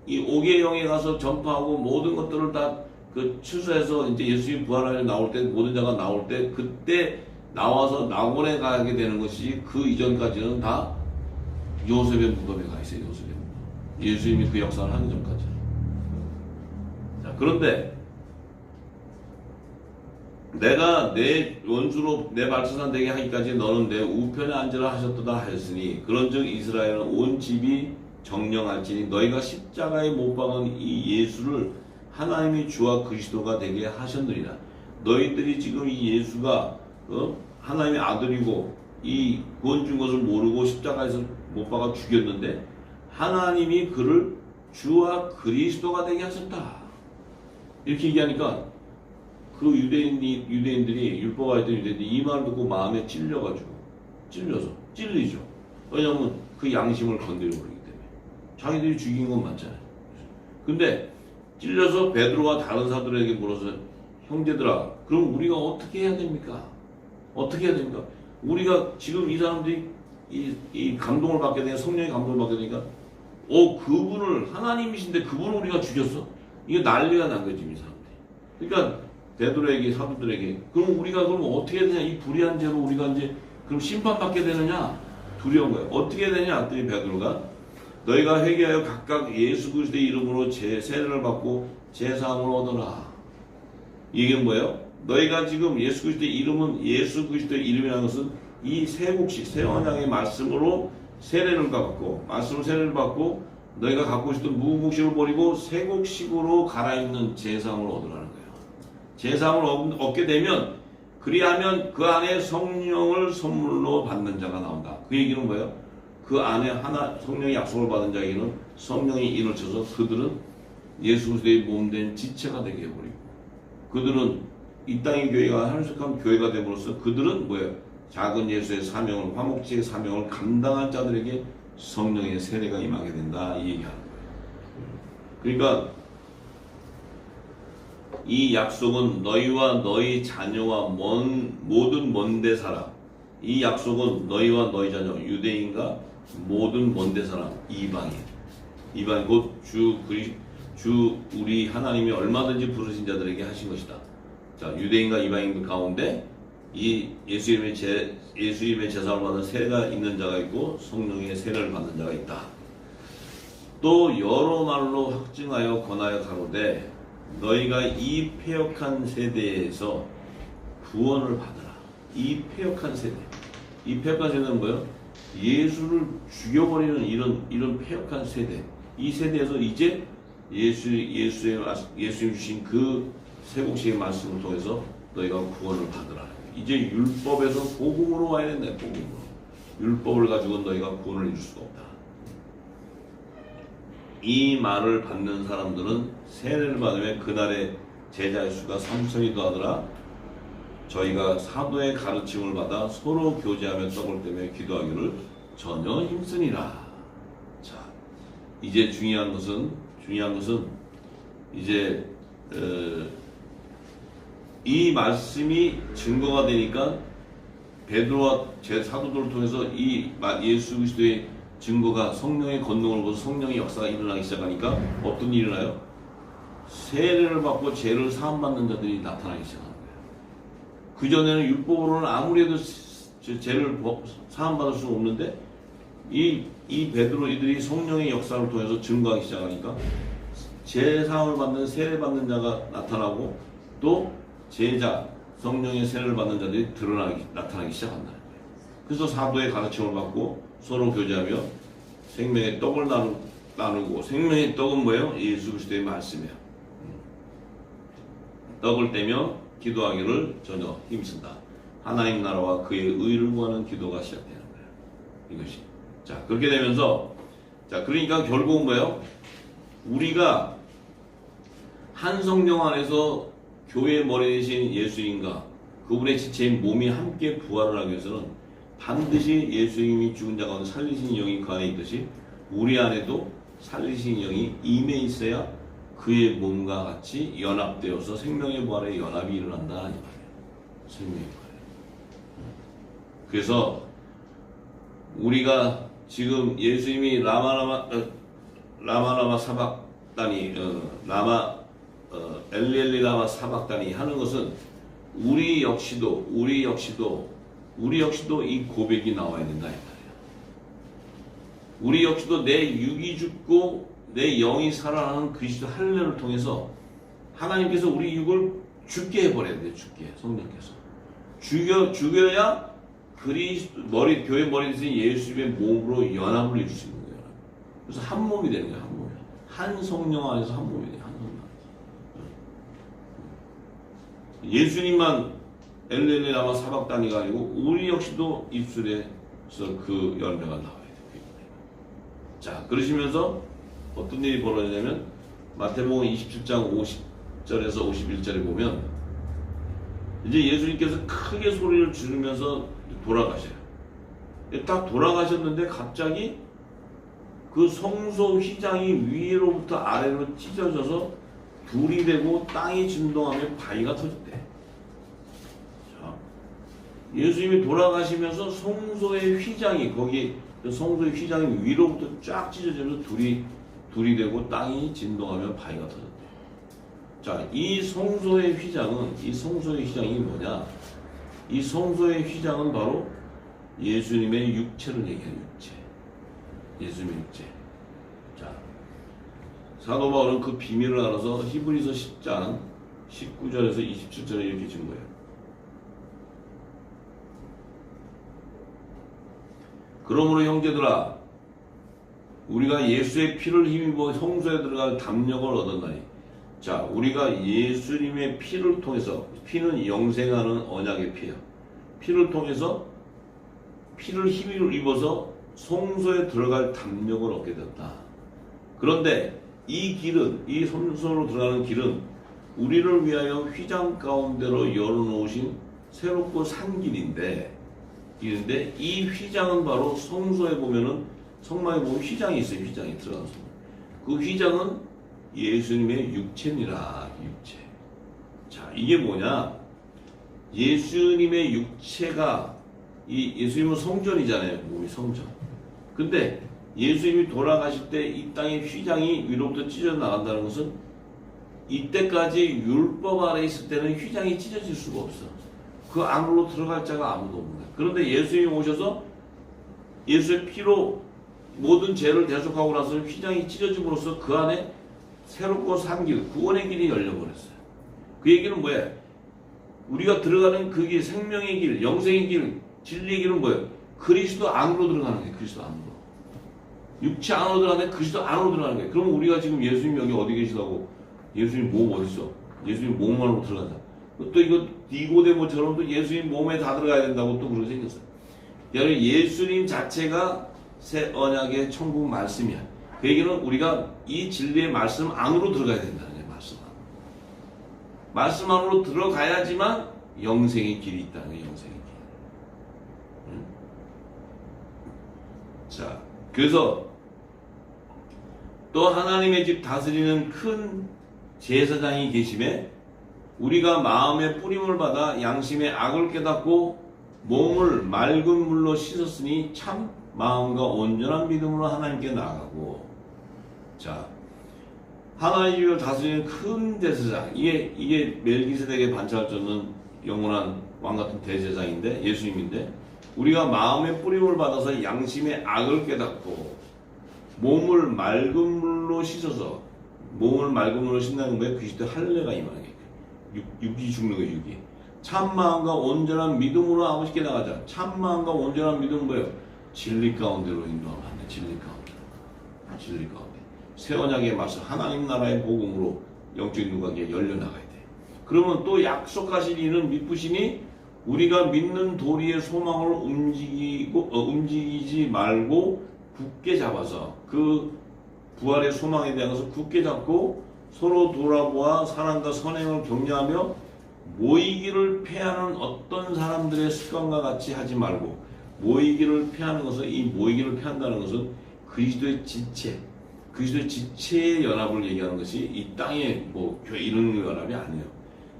이 옥의 영에 가서 전파하고 모든 것들을 다 그 추수해서 이제 예수님이 부활하여 나올 때 모든 자가 나올 때 그때 나와서 낙원에 가게 되는 것이 그 이전까지는 다 요셉의 무덤에 가 있어요. 요셉의 무덤. 예수님이 그 역사를 하기 전까지. 자, 그런데 내가 내 원수로 내 발수산 되게 하기까지 너는 내 우편에 앉으라 하셨도다 하였으니 그런즉 이스라엘은 온 집이 정령할지니 너희가 십자가에 못 박은 이 예수를 하나님이 주와 그리스도가 되게 하셨느니라. 너희들이 지금 이 예수가 하나님의 아들이고 이 구원 준 것을 모르고 십자가에서 못 박아 죽였는데 하나님이 그를 주와 그리스도가 되게 하셨다. 이렇게 얘기하니까 그 유대인들이 율법가 있던 유대인들이 이 말을 듣고 마음에 찔리죠. 왜냐하면 그 양심을 건드려 버리기 때문에 자기들이 죽인 건 맞잖아요. 근데 찔려서 베드로와 다른 사도들에게 물어서 형제들아, 그럼 우리가 어떻게 해야 됩니까? 우리가 지금 이 사람들이 이 감동을 받게 되니까 성령의 감동을 받게 되니까 그분을 하나님이신데 그분을 우리가 죽였어? 이게 난리가 난 거지 이 사람들이. 그러니까 베드로에게 사도들에게 그럼 우리가 어떻게 해야 되냐? 이 불의한 죄로 우리가 이제 그럼 심판받게 되느냐? 두려운 거예요. 어떻게 해야 되냐? 했더니 베드로가 너희가 회개하여 각각 예수 그리스도의 이름으로 세례를 받고 제사함을 얻어라. 이게 뭐예요? 너희가 지금 예수 그리스도의 이름은 예수 그리스도의 이름이라는 것은 이 세국식 세원양의 말씀으로 세례를 받고 말씀으로 세례를 받고 너희가 갖고 있었던 무국식을 버리고 세국식으로 갈아입는 제사함을 얻으라는 거예요. 제사함을 얻게 되면 그리하면 그 안에 성령을 선물로 받는 자가 나온다. 그 얘기는 뭐예요? 그 안에 하나 성령의 약속을 받은 자에게는 성령이 인을 쳐서 그들은 예수 그리스도의 몸된 지체가 되게 해버리고 그들은 이 땅의 교회가 한숙한 교회가 됨으로써 그들은 뭐예요? 작은 예수의 사명을 화목제의 사명을 감당한 자들에게 성령의 세례가 임하게 된다 이 얘기하는 거예요. 그러니까 이 약속은 너희와 너희 자녀와 모든 먼데 사람 이 약속은 너희와 너희 자녀 유대인과 모든 먼데 사람 이방인 곧 주 우리 하나님이 얼마든지 부르신 자들에게 하신 것이다. 자, 유대인과 이방인들 가운데 이 예수 이름의 제사를 받은 세례가 있는 자가 있고 성령의 세례를 받는 자가 있다. 또 여러 말로 확증하여 권하여 가로되 너희가 이 패역한 세대에서 구원을 받으라. 이 패역한 세대는 뭐예요? 예수를 죽여버리는 이런 패역한 세대. 이 세대에서 이제 예수님 주신 그 세곡식의 말씀을 통해서 너희가 구원을 받으라. 이제 율법에서 복음으로 와야 된다. 복음으로. 율법을 가지고 너희가 구원을 이룰 수가 없다. 이 말을 받는 사람들은 세례를 받으면 그날의 제자의 수가 3천이 더하더라. 저희가 사도의 가르침을 받아 서로 교제하며 떡을 떼며 기도하기를 전혀 힘쓰니라. 자, 이제 중요한 것은 이제 이 말씀이 증거가 되니까 베드로와 제 사도들을 통해서 이 예수 그리스도의 증거가 성령의 권능을 보고 성령의 역사가 일어나기 시작하니까 어떤 일이 일어나요? 세례를 받고 죄를 사함받는 자들이 나타나기 시작하는 거예요. 그전에는 율법으로는 아무리 해도 죄를 사함받을 수 없는데 이 베드로 이들이 성령의 역사를 통해서 증거하기 시작하니까 죄 사함을 받는 세례 받는 자가 나타나고 또 제자 성령의 세례를 받는 자들이 나타나기 시작한다. 그래서 사도의 가르침을 받고 서로 교제하며 생명의 떡을 나누고 생명의 떡은 뭐예요? 예수 그리스도의 말씀이에요. 떡을 떼며 기도하기를 전혀 힘쓴다. 하나님 나라와 그의 의를 구하는 기도가 시작되는 거예요. 이것이. 자, 그렇게 되면서 자, 그러니까 결국은 뭐예요? 우리가 한 성령 안에서 교회의 머리 대신 예수님과 그분의 지체인 몸이 함께 부활을 하기 위해서는 반드시 예수님이 죽은 자 가운데 살리신 영이 그 안에 있듯이 우리 안에도 살리신 영이 임해 있어야 그의 몸과 같이 연합되어서 생명의 부활의 연합이 일어난다. 이 말이에요. 생명의 부활. 그래서 우리가 지금 예수님이 라마라마 사박다니 엘리엘리 라마 사박다니 하는 것은 우리 역시도 이 고백이 나와야 된다 이 말이에요. 우리 역시도 내 육이 죽고 내 영이 살아나는 그리스도 할례를 통해서 하나님께서 우리 육을 죽게 해버려야 돼요. 죽게 성령께서 죽여야 교회 머리 대신 예수님의 몸으로 연합을 이룰 수 있는 거예요. 그래서 한 몸이 되는 거예요. 한 몸이. 한 성령 안에서 한 몸이 돼요. 한 성령 안에서. 예수님만 엘레네 라마 사박다니가 아니고 우리 역시도 입술에서 그 열매가 나와야 돼요. 자, 그러시면서 어떤 일이 벌어지냐면 마태복음 27장 50절에서 51절에 보면 이제 예수님께서 크게 소리를 지르면서 돌아가셔요. 딱 돌아가셨는데 갑자기 그 성소 휘장이 위로부터 아래로 찢어져서 불이 되고 땅이 진동하며 바위가 터졌대. 자, 예수님이 돌아가시면서 성소의 휘장이 거기 성소의 휘장이 위로부터 쫙 찢어지면서 둘이 되고 땅이 진동하며 바위가 터졌대. 자, 이 성소의 휘장이 뭐냐? 이 성소의 휘장은 바로 예수님의 육체를 얘기해요. 육체. 예수님의 육체. 자, 사도 바울은 그 비밀을 알아서 히브리서 10장 19절에서 27절에 이렇게 준 거예요. 그러므로 형제들아 우리가 예수의 피를 힘입어 성소에 들어갈 담력을 얻었나니. 자, 우리가 예수님의 피를 통해서, 피는 영생하는 언약의 피야. 피를 통해서 피를 힘입어서 성소에 들어갈 담력을 얻게 됐다. 그런데 이 길은, 이 성소로 들어가는 길은 우리를 위하여 휘장 가운데로 열어놓으신 새롭고 산 길인데, 이 휘장은 바로 성소에 보면은 성막에 보면 휘장이 있어요. 휘장이 들어가서 그 휘장은 예수님의 육체니라. 육체. 자, 이게 뭐냐? 예수님의 육체가, 이 예수님은 성전이잖아요. 몸이 성전. 근데 예수님이 돌아가실 때 이 땅의 휘장이 위로부터 찢어 나간다는 것은 이때까지 율법 아래 있을 때는 휘장이 찢어질 수가 없어. 그 안으로 들어갈 자가 아무도 없는 거야. 그런데 예수님이 오셔서 예수의 피로 모든 죄를 대속하고 나서 휘장이 찢어짐으로써 그 안에 새롭고 산 길, 구원의 길이 열려버렸어요. 그 얘기는 뭐야? 우리가 들어가는 그 길, 생명의 길, 영생의 길, 진리의 길은 뭐예요? 그리스도 안으로 들어가는 거예요. 그리스도 안으로. 육체 안으로 들어가는데 그리스도 안으로 들어가는 거예요. 그럼 우리가 지금 예수님 여기 어디 계시다고? 예수님 몸 어디 있어? 예수님 몸 안으로 들어간다. 또 이거 니고데모처럼 또 예수님 몸에 다 들어가야 된다고 또 그렇게 생겼어요. 여러분, 예수님 자체가 새 언약의 천국 말씀이야. 그 얘기는 우리가 이 진리의 말씀 안으로 들어가야 된다는 거예요. 말씀 안으로. 말씀 안으로 들어가야지만 영생의 길이 있다는 거예요. 영생의 길. 응? 자, 그래서 또 하나님의 집 다스리는 큰 제사장이 계심에 우리가 마음의 뿌림을 받아 양심의 악을 깨닫고 몸을 맑은 물로 씻었으니 참 마음과 온전한 믿음으로 하나님께 나아가고. 자, 하나님을 다스리는 큰 제사장, 이게 멜기세덱의 반차를 쫓는 영원한 왕 같은 대제사장인데, 예수님인데, 우리가 마음의 뿌림을 받아서 양심의 악을 깨닫고 몸을 맑은 물로 씻어서, 몸을 맑은 물로 씻는 거에 그리스도 할례가 임하는 게 육이 죽는 거예요. 육이. 참 마음과 온전한 믿음으로 아버지께 나가자. 참 마음과 온전한 믿음은 뭐예요? 진리 가운데로 인도하면 안 돼. 진리 가운데. 진리 가운데. 새 언약의 말씀, 하나님 나라의 복음으로 영적인 누각에 열려나가야 돼. 그러면 또 약속하신 이는 믿으시니 우리가 믿는 도리의 소망을 움직이지 말고 굳게 잡아서, 그 부활의 소망에 대한 것을 굳게 잡고 서로 돌아보아 사랑과 선행을 격려하며 모이기를 패하는 어떤 사람들의 습관과 같이 하지 말고, 모이기를 패하는 것은, 이 모이기를 패한다는 것은 그리스도의 지체, 그리스도의 지체의 연합을 얘기하는 것이 이 땅에 뭐 교회 이런 연합이 아니에요.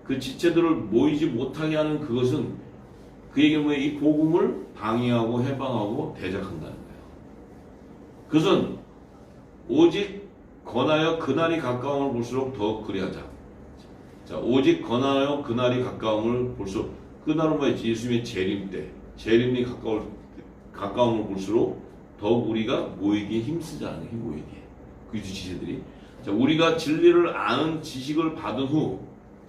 그 지체들을 모이지 못하게 하는 그것은, 그 얘기는 뭐예요? 이 복음을 방해하고 해방하고 대적한다는 거예요. 그것은 오직 권하여 그날이 가까움을 볼수록 더욱 그리하자. 자, 오직 권하여 그날이 가까움을 볼수록, 그날은 뭐였지? 예수님의 재림 때, 재림이 가까움을 볼수록 더욱 우리가 모이기에 힘쓰자는 거예요. 모이기에. 그리스도 지체들이. 자, 우리가 진리를 아는 지식을 받은 후,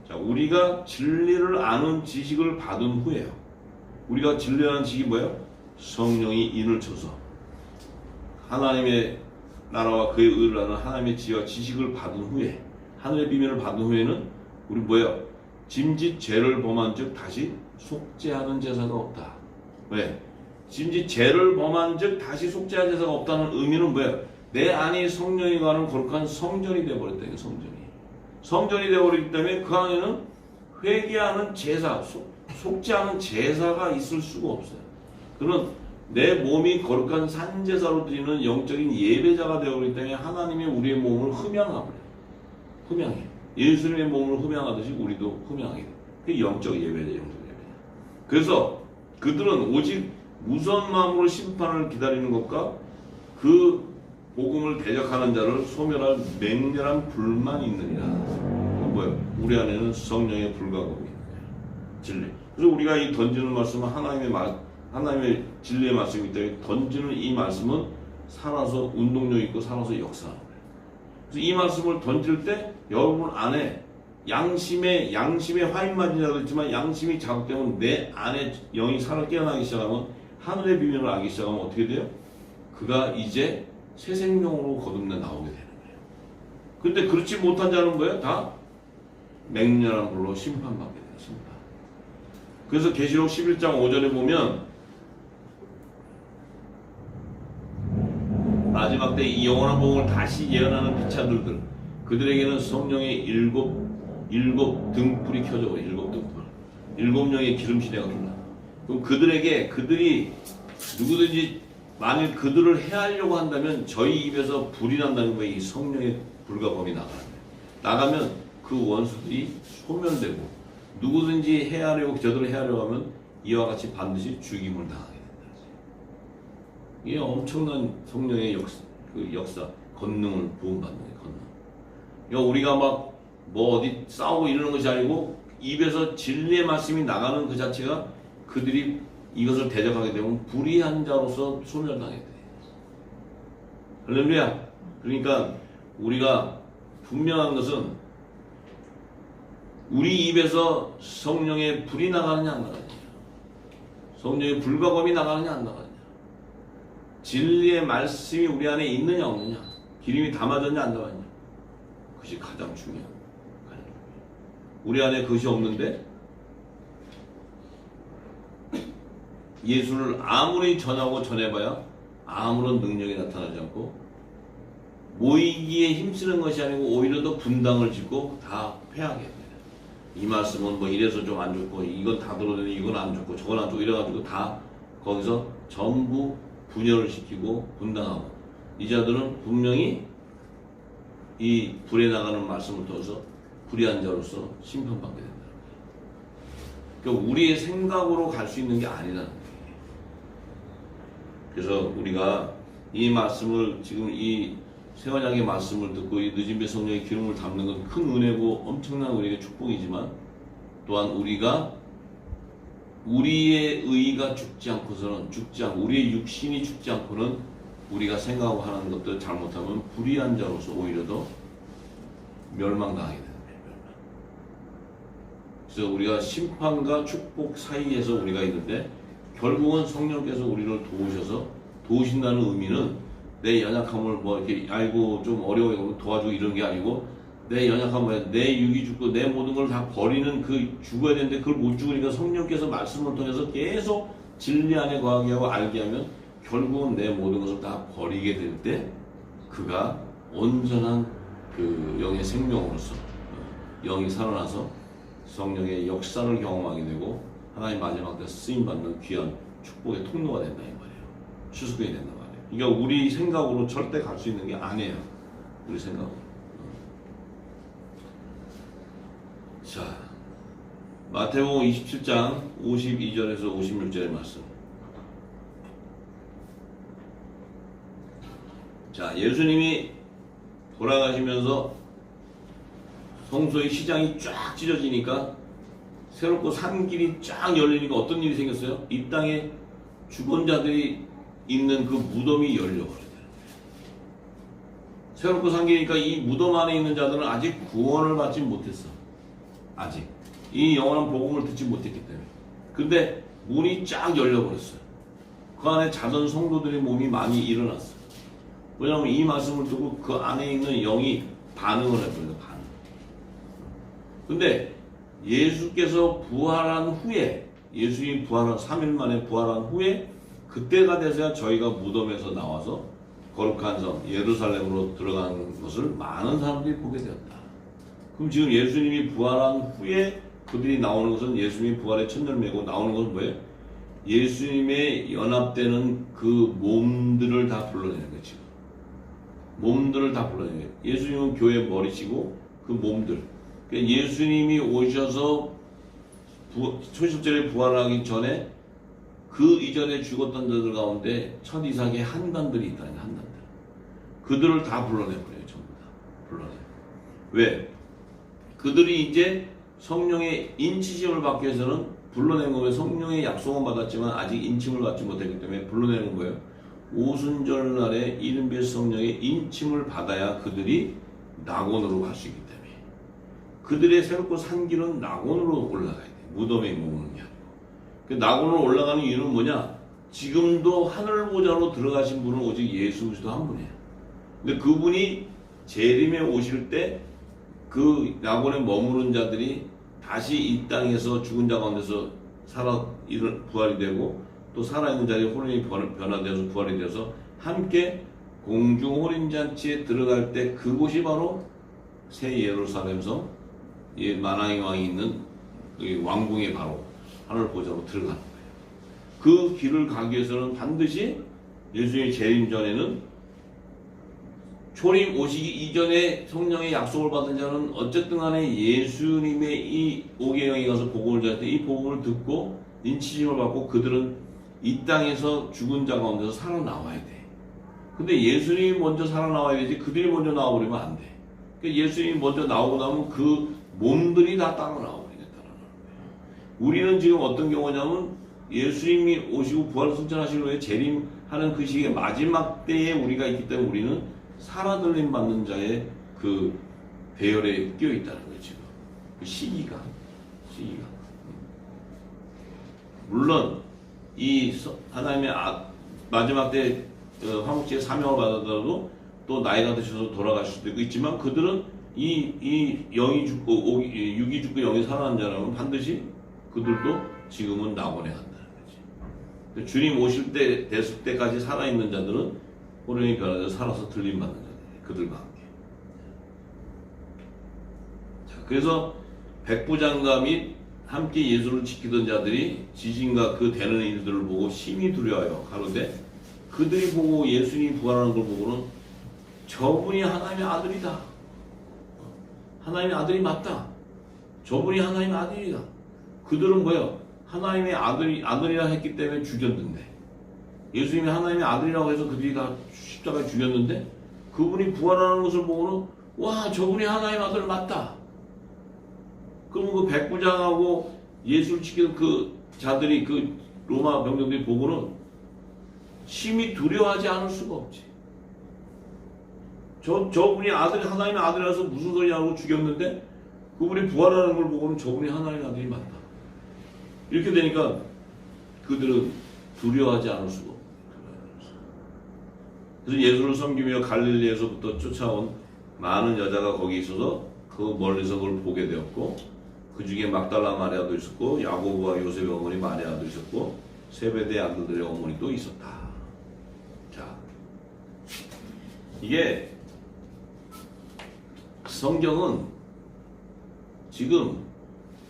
자, 우리가 진리를 아는 지식을 받은 후에요. 우리가 진리를 아는 지식이 뭐예요? 성령이 인을 쳐서 하나님의 나라와 그의 의를 아는 하나님의 지혜와 지식을 받은 후에, 하늘의 비밀을 받은 후에는 우리 뭐예요? 짐짓 죄를 범한 즉 다시 속죄하는 제사가 없다. 왜? 짐짓 죄를 범한 즉 다시 속죄하는 제사가 없다는 의미는 뭐예요? 내 안이 성령이 가는 거룩한 성전이 되어버렸다. 이게 성전이 되어버리기 때문에 그 안에는 회개하는 제사, 속죄하는 제사가 있을 수가 없어요. 그런 내 몸이 거룩한 산제사로 드리는 영적인 예배자가 되어버리기 때문에 하나님이 우리의 몸을 흠양해. 예수님의 몸을 흠양하듯이 우리도 흠양하게 돼. 그게 영적 예배자, 영적 예배자. 그래서 그들은 오직 무서운 마음으로 심판을 기다리는 것과 그 복음을 대적하는 자를 소멸할 맹렬한 불만이 있느니라. 뭐예요? 우리 안에는 성령의 불가공이 있는 거예요. 진리. 그래서 우리가 이 던지는 말씀은 하나님의 진리의 말씀이기 때문에 던지는 이 말씀은 살아서 운동력 있고 살아서 역사하는 거예요. 그래서 이 말씀을 던질 때 여러분 안에 양심에 화인 맞은다고 했지만 양심이 자극되면 내 안에 영이 살아 깨어나기 시작하면 하늘의 비밀을 알기 시작하면 어떻게 돼요? 그가 이제 새 생명으로 거듭나 나오게 되는 거예요. 근데 그렇지 못한 자는 뭐예요? 다 맹렬한 불로 심판받게 돼요. 심판. 그래서 계시록 11장 5절에 보면 마지막 때 이 영원한 복음을 다시 예언하는 피차들들, 그들에게는 성령의 일곱 등불이 켜져. 일곱 등불, 일곱 명의 기름시대가 흘러. 그럼 그들이 누구든지 만일 그들을 해하려고 한다면 저희 입에서 불이 난다는 거예요. 이 성령의 불과 범이 나가면 그 원수들이 소멸되고, 누구든지 저들을 해하려고 하면 이와 같이 반드시 죽임을 당하게 된다. 이게 엄청난 성령의 역사, 권능을 부음받는 거예요. 권능. 그러니까 우리가 막 뭐 어디 싸우고 이러는 것이 아니고 입에서 진리의 말씀이 나가는 그 자체가 그들이 이것을 대적하게 되면 불의한 자로서 소멸당하게 돼요. 할렐루야. 그러니까 우리가 분명한 것은 우리 입에서 성령의 불이 나가느냐 안 나가느냐, 성령의 불과 검이 나가느냐 안 나가느냐, 진리의 말씀이 우리 안에 있느냐 없느냐, 기름이 담아졌냐 안 담아졌냐, 그것이 가장 중요한 거예요. 우리 안에 그것이 없는데 예수를 아무리 전하고 전해봐야 아무런 능력이 나타나지 않고, 모이기에 힘쓰는 것이 아니고 오히려 더 분당을 짓고 다 패하게 됩니다. 이 말씀은 뭐 이래서 좀 안 좋고, 이건 다 들어오더니 이건 안 좋고 저건 안 좋고 이래가지고 다 거기서 전부 분열을 시키고 분당하고, 이 자들은 분명히 이 불에 나가는 말씀을 통해서 불의한 자로서 심판받게 된다. 그러니까 우리의 생각으로 갈 수 있는 게 아니라는 거예요. 그래서 우리가 이 말씀을, 지금 이 세원양의 말씀을 듣고 이 늦은 배 성령의 기름을 담는 건 큰 은혜고 엄청난 우리에게 축복이지만, 또한 우리의 의가 죽지 않고서는, 우리의 육신이 죽지 않고는 우리가 생각하고 하는 것들 잘못하면 불의한 자로서 오히려 더 멸망당하게 됩니다. 그래서 우리가 심판과 축복 사이에서 우리가 있는데, 결국은 성령께서 우리를 도우신다는 의미는 내 연약함을 뭐 이렇게 알고 좀 어려워하고 도와주고 이런 게 아니고, 내 연약함을, 내 육이 죽고 내 모든 걸 다 버리는, 그 죽어야 되는데 그걸 못 죽으니까 성령께서 말씀을 통해서 계속 진리 안에 거하게 하고 알게 하면 결국은 내 모든 것을 다 버리게 될 때 그가 온전한 그 영의 생명으로서 영이 살아나서 성령의 역사를 경험하게 되고 하나님 마지막 때 쓰임받는 귀한 축복의 통로가 된다 이 말이에요. 추수꾼이 된다 말이에요. 그러니까 우리 생각으로 절대 갈 수 있는 게 아니에요. 우리 생각으로. 자, 마태복음 27장 52절에서 56절의 말씀. 자, 예수님이 돌아가시면서 성소의 시장이 쫙 찢어지니까 새롭고 산 길이 쫙 열리니까 어떤 일이 생겼어요? 이 땅에 죽은 자들이 있는 그 무덤이 열려버려요. 새롭고 산 길이니까 이 무덤 안에 있는 자들은 아직 구원을 받지 못했어. 아직 이 영원한 복음을 듣지 못했기 때문에. 근데 문이 쫙 열려버렸어요. 그 안에 자던 성도들의 몸이 많이 일어났어요. 왜냐하면 이 말씀을 듣고 그 안에 있는 영이 반응을 해버려요. 반응. 근데 예수께서 부활한 후에, 예수님이 3일 만에 부활한 후에 그때가 돼서야 저희가 무덤에서 나와서 거룩한 성 예루살렘으로 들어가는 것을 많은 사람들이 보게 되었다. 그럼 지금 예수님이 부활한 후에 그들이 나오는 것은, 예수님이 부활의 첫열매고 나오는 것은 뭐예요? 예수님의 연합되는 그 몸들을 다 불러내는 거예요. 지금 몸들을 다 불러내는 거예요. 예수님은 교회 머리시고 그 몸들, 예수님이 오셔서 초실절에 부활하기 전에 그 이전에 죽었던 자들 가운데 첫 이삭의 한단들이 있다는 거예요. 한단들. 그들을 다 불러내버려요. 전부 다 불러내요. 왜? 그들이 이제 성령의 인치심을 받기 위해서는 불러낸 거예요. 성령의 약속은 받았지만 아직 인침을 받지 못했기 때문에 불러내는 거예요. 오순절 날에 이른빛 성령의 인침을 받아야 그들이 낙원으로 갈 수 있기 때문에. 그들의 새롭고 산 길은 낙원으로 올라가야 돼. 무덤에 머무는 게 아니고. 그 낙원으로 올라가는 이유는 뭐냐? 지금도 하늘 보좌로 들어가신 분은 오직 예수 그리스도 한 분이에요. 근데 그분이 재림에 오실 때 그 낙원에 머무른 자들이 다시 이 땅에서 죽은 자 가운데서 부활이 되고 또 살아있는 자들이 혼인이 변화되어서 부활이 되어서 함께 공중 혼인잔치에 들어갈 때 그곳이 바로 새 예루살렘성 만왕의 왕이 있는 왕궁의 바로 하늘 보좌로 들어가는 거예요. 그 길을 가기 위해서는 반드시 예수님의 재림 전에는 초림 오시기 이전에 성령의 약속을 받은 자는 어쨌든 간에 예수님의 이 오개영에 가서 복음을 전할 때 이 복음을 듣고 인치심을 받고 그들은 이 땅에서 죽은 자 가운데서 살아나와야 돼. 근데 예수님이 먼저 살아나와야 되지 그들이 먼저 나와버리면 안 돼. 그러니까 예수님이 먼저 나오고 나면 그 몸들이 다 따라 나와버리겠다는 거예요. 우리는 지금 어떤 경우냐면 예수님이 오시고 부활 승천하신 후에 재림하는 그 시기의 마지막 때에 우리가 있기 때문에 우리는 살아들림 받는 자의 그 배열에 끼어 있다는 거예요, 지금. 그 시기가. 물론, 이 하나님의 마지막 때 화목제의 사명을 받아도 또 나이가 드셔서 돌아가실 수도 있지만 그들은 이 영이 죽고, 육이 죽고 영이 살아난 자라면 반드시 그들도 지금은 낙원에 간다는 거지. 주님 오실 때, 됐을 때까지 살아있는 자들은 호련히 변화되어 살아서 들림받는 자들, 그들과 함께. 자, 그래서 백부장과 및 함께 예수를 지키던 자들이 지진과 그 되는 일들을 보고 심히 두려워하여 가로되 그들이 보고 예수님이 부활하는 걸 보고는 저분이 하나님의 아들이다. 하나님의 아들이 맞다. 저분이 하나님의 아들이다. 그들은 뭐예요? 하나님의 아들이라 했기 때문에 죽였는데 예수님이 하나님의 아들이라고 해서 그들이 다 십자가에 죽였는데 그분이 부활하는 것을 보고는 와 저분이 하나님의 아들 맞다. 그러면 그 백부장하고 예수를 지키는 그 자들이 그 로마 병정들이 보고는 심히 두려워하지 않을 수가 없지. 저분이 하나님의 아들이라서 무슨 소리냐고 죽였는데 그분이 부활하는 걸 보고는 저분이 하나님의 아들이 맞다. 이렇게 되니까 그들은 두려워하지 않을 수가 없어요. 그래서 예수를 섬기며 갈릴리에서부터 쫓아온 많은 여자가 거기 있어서 그 멀리서 그걸 보게 되었고 그 중에 막달라 마리아도 있었고 야고보와 요셉의 어머니 마리아도 있었고 세베대 아들들의 어머니도 있었다. 자, 이게 성경은 지금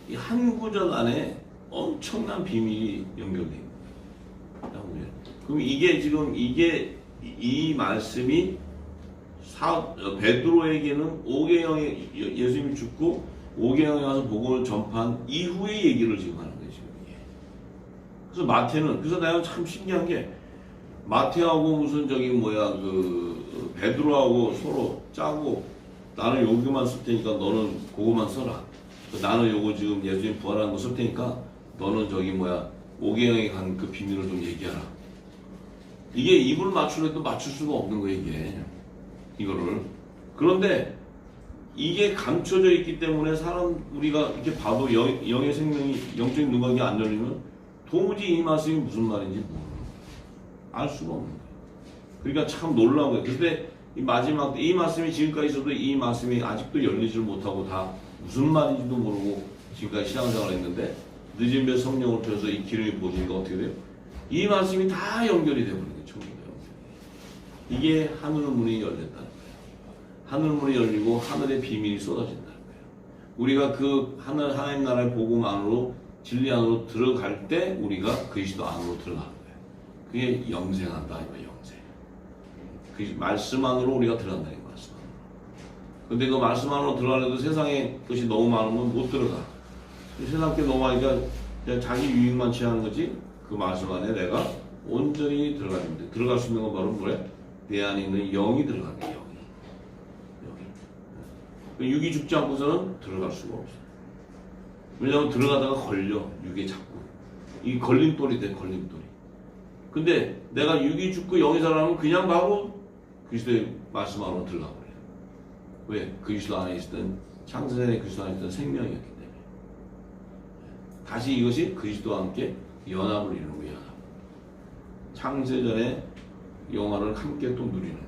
이 한 구절 안에 엄청난 비밀이 연결되어 있는. 그럼 이게 지금 이 말씀이 베드로에게는 예수님이 죽고 오개영에 가서 복음을 전파한 이후의 얘기를 지금 하는 거예요, 지금 이게. 그래서 마태는, 그래서 내가 참 신기한 게, 마태하고 무슨 베드로하고 서로 짜고, 나는 여기만 쓸 테니까 너는 그거만 써라. 나는 요거 지금 예수님 부활하는 거 쓸 테니까 너는 오개영에 간 그 비밀을 좀 얘기하라. 이게 입을 맞추려도 맞출 수가 없는 거예요, 이게. 이거를. 그런데 이게 감춰져 있기 때문에 우리가 이렇게 봐도 영의 생명이, 영적인 눈각이 안 열리면 도무지 이 말씀이 무슨 말인지 알 수가 없는 거예요. 그러니까 참 놀라운 거예요. 근데 이 마지막 때 이 말씀이 지금까지 있어도 이 말씀이 아직도 열리지를 못하고 다 무슨 말인지도 모르고 지금까지 신앙생활을 했는데 늦은 배 성령을 통해서 이 기름이 부어지니까 어떻게 돼요? 이 말씀이 다 연결이 되어버리는 거예요. 천국과 연결이. 이게 하늘 문이 열렸다는 거예요. 하늘 문이 열리고 하늘의 비밀이 쏟아진다는 거예요. 우리가 그 하나님 나라의 복음 안으로 진리 안으로 들어갈 때 우리가 그리스도 안으로 들어가는 거예요. 그게 영생한다. 영생. 그 말씀 안으로 우리가 들어간다는 거예요. 말씀 안으로. 근데 그 말씀 안으로 들어가려도 세상에 것이 너무 많으면 못 들어가. 세상 게 너무 많으니까 그냥 자기 유익만 취하는 거지 그 말씀 안에 내가 온전히 들어가야 돼. 들어갈 수 있는 건 바로 뭐래? 내 안에 있는 영이 들어가는 거야. 육이 죽지 않고서는 들어갈 수가 없어. 왜냐하면 들어가다가 걸려. 육에 자꾸. 이 걸림돌이 돼. 걸림돌이. 근데 내가 육이 죽고 영이 살아나면 그냥 바로 그리스도의 말씀 안으로 들어가 버려요. 왜? 그리스도 안에 있던 창세전에 그리스도 안에 있던 생명이었기 때문에 다시 이것이 그리스도와 함께 연합을 이루는 거예요. 연합. 창세전에 영화를 함께 또 누리는 거예요.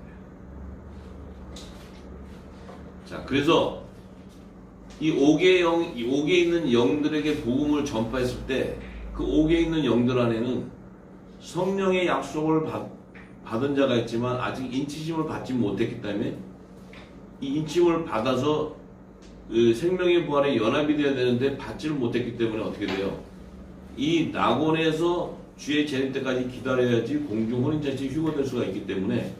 자, 그래서 이 옥에 있는 영들에게 복음을 전파했을 때 그 옥에 있는 영들 안에는 성령의 약속을 받은 자가 있지만 아직 인치심을 받지 못했기 때문에 이 인침을 받아서 그 생명의 부활에 연합이 되어야 되는데 받지를 못했기 때문에 어떻게 돼요? 이 낙원에서 주의 재림 때까지 기다려야지 공중 혼인잔치 휴거될 수가 있기 때문에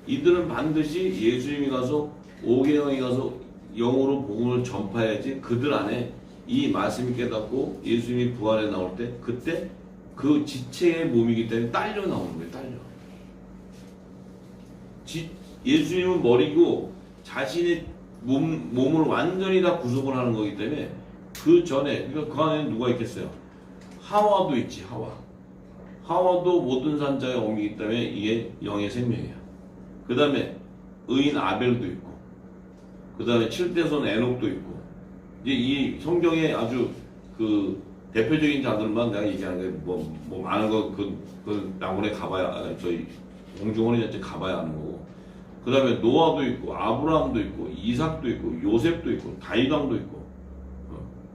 이들은 반드시 예수님이 가서 옥의 영이 가서 영으로 복음을 전파해야지 그들 안에 이 말씀이 깨닫고 예수님이 부활에 나올 때 그때 그 지체의 몸이기 때문에 딸려 나오는 거예요. 딸려. 예수님은 머리고 자신의 몸을 완전히 다 구속을 하는 거기 때문에 그 전에 그러니까 그 안에 누가 있겠어요? 하와도 있지. 하와도 모든 산자의 어미이기 때문에 이게 영의 생명이야. 그 다음에 의인 아벨도 있고 그 다음에 7대손 에녹도 있고 이제 이 성경에 아주 그 대표적인 자들만 내가 얘기하는 게 뭐 많은 거 그 낙원에 가봐야 저희 공중혼인잔치 가봐야 하는 거고 그 다음에 노아도 있고 아브라함도 있고 이삭도 있고 요셉도 있고 다윗왕도 있고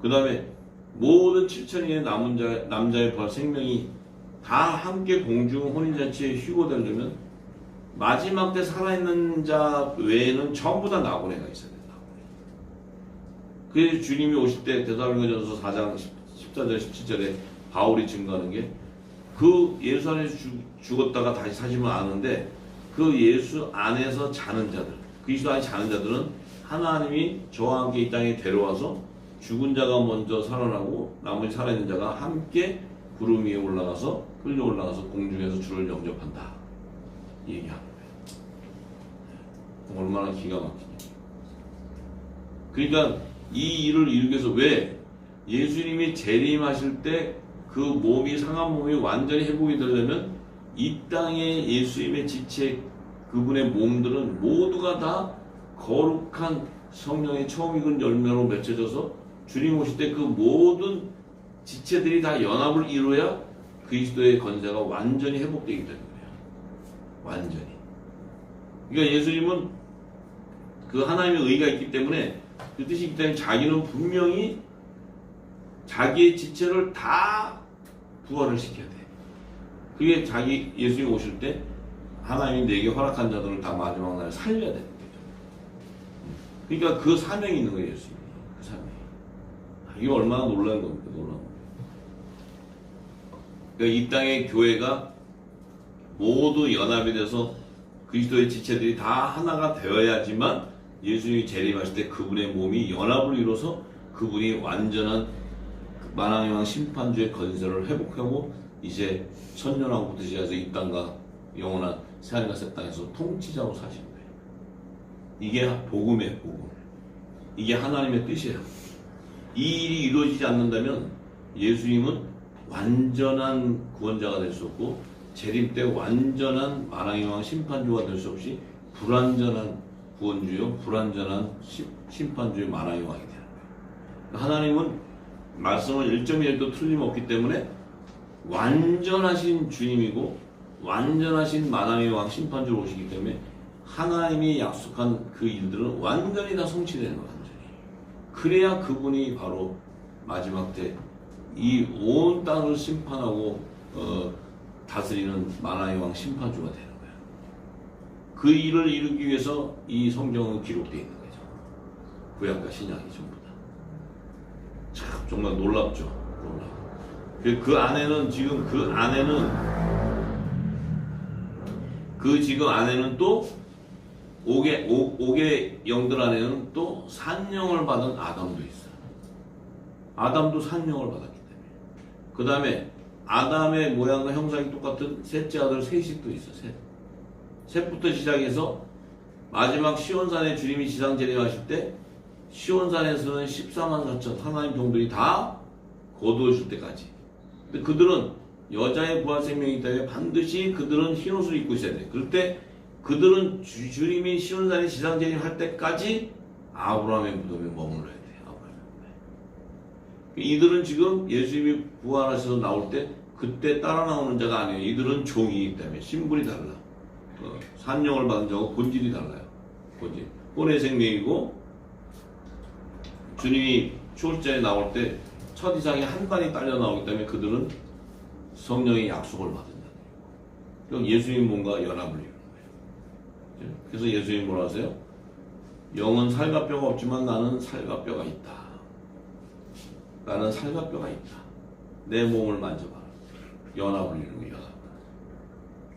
그 다음에 모든 7천인의 남자의 부활 생명이 다 함께 공중 혼인잔치에 휴거되려면 마지막 때 살아있는 자 외에는 전부 다 낙원에 가 있어야 돼요. 그래서 주님이 오실 때 데살로니가전서 4장 14절 17절에 바울이 증거하는 게 그 예수 안에서 죽었다가 다시 사심을 아는데 그 예수 안에서 자는 자들 그리스도 안에 자는 자들은 하나님이 저와 함께 이 땅에 데려와서 죽은 자가 먼저 살아나고 나머지 살아있는 자가 함께 구름 위에 올라가서 끌려 올라가서 공중에서 주를 영접한다 얘기하는 거예요. 얼마나 기가 막히냐. 그러니까 이 일을 이루기 위해서 왜 예수님이 재림하실 때 그 몸이 상한 몸이 완전히 회복이 되려면 이 땅에 예수님의 지체 그분의 몸들은 모두가 다 거룩한 성령의 처음 익은 열매로 맺혀져서 주님 오실 때 그 모든 지체들이 다 연합을 이루어야 그리스도의 건세가 완전히 회복되기 때문에 그래요. 완전히. 그러니까 예수님은 그 하나님의 의가 있기 때문에 그 뜻이 있기 때문에 자기는 분명히 자기의 지체를 다 부활을 시켜야 돼. 그게 자기 예수님이 오실 때 하나님이 내게 허락한 자들을 다 마지막 날에 살려야 되는 거죠. 그러니까 그 사명이 있는 거예요, 예수님이. 그 사명이. 이게 얼마나 놀라운 겁니까? 놀라운 겁니다. 그러니까 이 땅의 교회가 모두 연합이 돼서 그리스도의 지체들이 다 하나가 되어야지만 예수님이 재림하실 때 그분의 몸이 연합을 이뤄서 그분이 완전한 만왕의 왕 심판주의 건설을 회복하고 이제 천년왕국부터 시작해서 이 땅과 영원한 새하늘과 새 땅에서 통치자로 사시는 거예요. 이게 복음이에요. 복음. 이게 하나님의 뜻이에요. 이 일이 이루어지지 않는다면 예수님은 완전한 구원자가 될 수 없고 재림 때 완전한 만왕의 왕 심판주가 될 수 없이 불완전한 구원주요 불완전한 심판주의 만왕의 왕이 되는 거예요. 하나님은 말씀은 1.1도 틀림없기 때문에 완전하신 주님이고 완전하신 만왕의 왕 심판주로 오시기 때문에 하나님이 약속한 그 일들은 완전히 다 성취되는 거예요. 완전히. 그래야 그분이 바로 마지막 때 이 온 땅을 심판하고 다스리는 만왕의 왕 심판주가 되는 거예요. 그 일을 이루기 위해서 이 성경은 기록되어 있는 거죠. 구약과 신약이 전부 다. 참 정말 놀랍죠. 놀랍. 그 안에는 지금 지금 안에는 또 옥의 영들 안에는 또 산영을 받은 아담도 있어요. 아담도 산영을 받았기 때문에. 그 다음에 아담의 모양과 형상이 똑같은 셋째 아들 셋이 또 있어. 셋부터 시작해서 마지막 시온산에 주님이 지상 재림하실 때 시온산에서는 14만 4천 하나님 종들이 다 거두어질 때까지. 근데 그들은 여자의 부활 생명이기 때문에 반드시 그들은 흰 옷을 입고 있어야 돼. 그럴 때 그들은 주님이 시온산에 지상 재림할 때까지 아브라함의 무덤에 머물러야 돼. 이들은 지금 예수님이 부활하셔서 나올 때 그때 따라 나오는 자가 아니에요. 이들은 종이기 때문에 신분이 달라. 산령을 받은 자하고 본질이 달라요. 본질. 혼의 생명이고 주님이 초월자에 나올 때 첫 이상이 한 단이 딸려 나오기 때문에 그들은 성령의 약속을 받은 자들이고 그럼 예수님 뭔가 연합을 이루는 거예요. 그래서 예수님이 뭐라 하세요? 영은 살과 뼈가 없지만 나는 살과 뼈가 있다. 나는 살과 뼈가 있다. 내 몸을 만져봐라. 연합을 이루는 거예요. 연합.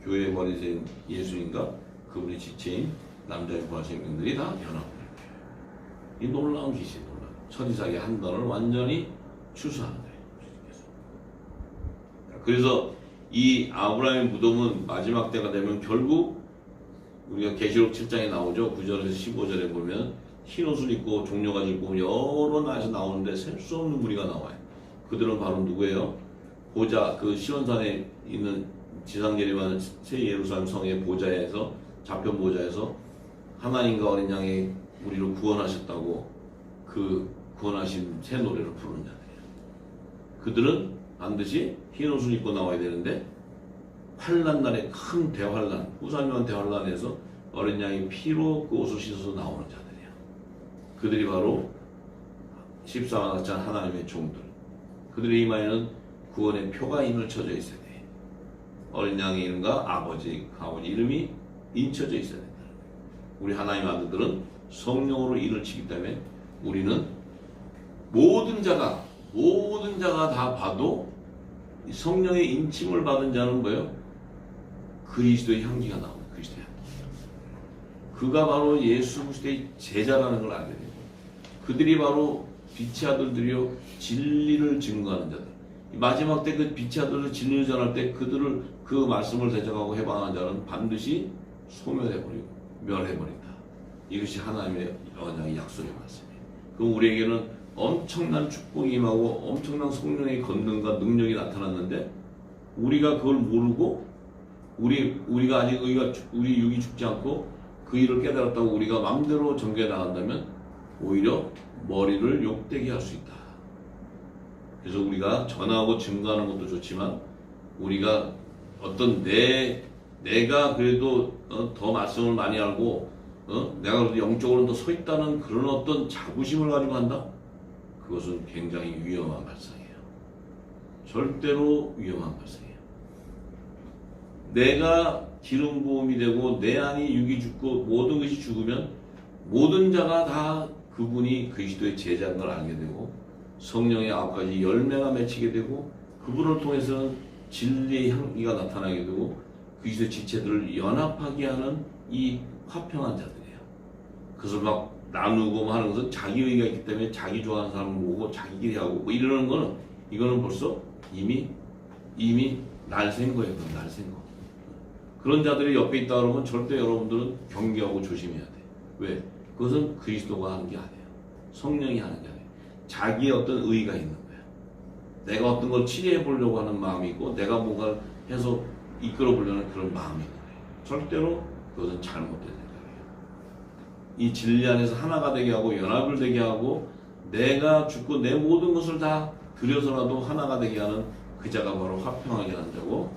교회의 머리인 예수님과 그분의 지체인 남자의 부하생명들이 다 연합을 이루는 거예요. 이 놀라운 계시, 놀라운 천지사의 한 단을 완전히 추수하는 거예요. 그래서 이 아브라함의 무덤은 마지막 때가 되면 결국 우리가 계시록 7장에 나오죠. 9절에서 15절에 보면 흰 옷을 입고 종려가지 입고 여러 나라에서 나오는데 셀 수 없는 무리가 나와요. 그들은 바로 누구예요? 보좌, 그 시온산에 있는 지상재림하는 새 예루살렘 성의 보좌에서 좌편 보좌에서 하나님과 어린 양이 우리를 구원하셨다고 그 구원하신 새 노래를 부르는 자들이에요. 그들은 반드시 흰 옷을 입고 나와야 되는데 환란 날에 큰 대환란, 후사명한 대환란에서 어린 양이 피로 그 옷을 씻어서 나오는 자들이야. 그들이 바로 14만 4천 하나님의 종들. 그들의 이마에는 구원의 표가 인을쳐져 있어야 돼. 어린 양의 이름과 아버지 이름이 인쳐져 있어야 된다. 우리 하나님 아들들은 성령으로 인을 치기 때문에 우리는 모든 자가 다 봐도 성령의 인침을 받은 자는 뭐예요? 그리스도의 향기가 나오는 그리스도의 향기. 그가 바로 예수 그리스도의 제자라는 걸 알게 돼요. 그들이 바로 빛의 아들들이요 진리를 증거하는 자들. 마지막 때 그 빛의 아들을 진리를 전할 때 그들을 그 말씀을 대적하고 해방하는 자는 반드시 소멸해버리고 멸해버린다. 이것이 하나님의 언약의 약속의 말씀이에요. 그럼 우리에게는 엄청난 축복이 임하고 엄청난 성령의 권능과 능력이 나타났는데 우리가 그걸 모르고 우리가 아직 우리 육이 죽지 않고 그 일을 깨달았다고 우리가 마음대로 전개해 나간다면 오히려 머리를 욕되게 할 수 있다. 그래서 우리가 전하고 증거하는 것도 좋지만 우리가 어떤 내가 그래도 더 말씀을 많이 알고 내가 그래도 영적으로 더 서 있다는 그런 어떤 자부심을 가지고 한다? 그것은 굉장히 위험한 발상이에요. 절대로 위험한 발상이에요. 내가 기름 부음이 되고 내 안이 육이 죽고 모든 것이 죽으면 모든 자가 다 그분이 그리스도의 제자인 걸 알게 되고 성령의 9가지 열매가 맺히게 되고 그분을 통해서는 진리의 향기가 나타나게 되고 그리스도의 지체들을 연합하게 하는 이 화평한 자들이에요. 그래서 막 나누고 하는 것은 자기 의가 있기 때문에 자기 좋아하는 사람을 모으고 자기끼리 하고 뭐 이러는 거는 이거는 벌써 이미 날샌 거예요. 그건 날샌 거. 그런 자들이 옆에 있다 그러면 절대 여러분들은 경계하고 조심해야 돼. 왜? 그것은 그리스도가 하는 게 아니에요. 성령이 하는 게 아니에요. 자기의 어떤 의의가 있는 거예요. 내가 어떤 걸 치료해 보려고 하는 마음이 있고 내가 뭔가를 해서 이끌어 보려는 그런 마음이 있는 거예요. 절대로 그것은 잘못된 생각이에요. 이 진리 안에서 하나가 되게 하고 연합을 되게 하고 내가 죽고 내 모든 것을 다 들여서라도 하나가 되게 하는 그 자가 바로 화평하게 하는 자고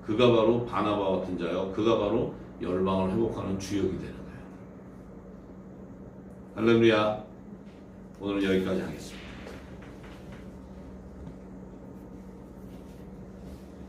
그가 바로 바나바 같은 자요. 그가 바로 열방을 회복하는 주역이 되는 거예요. 할렐루야. 오늘은 여기까지 하겠습니다.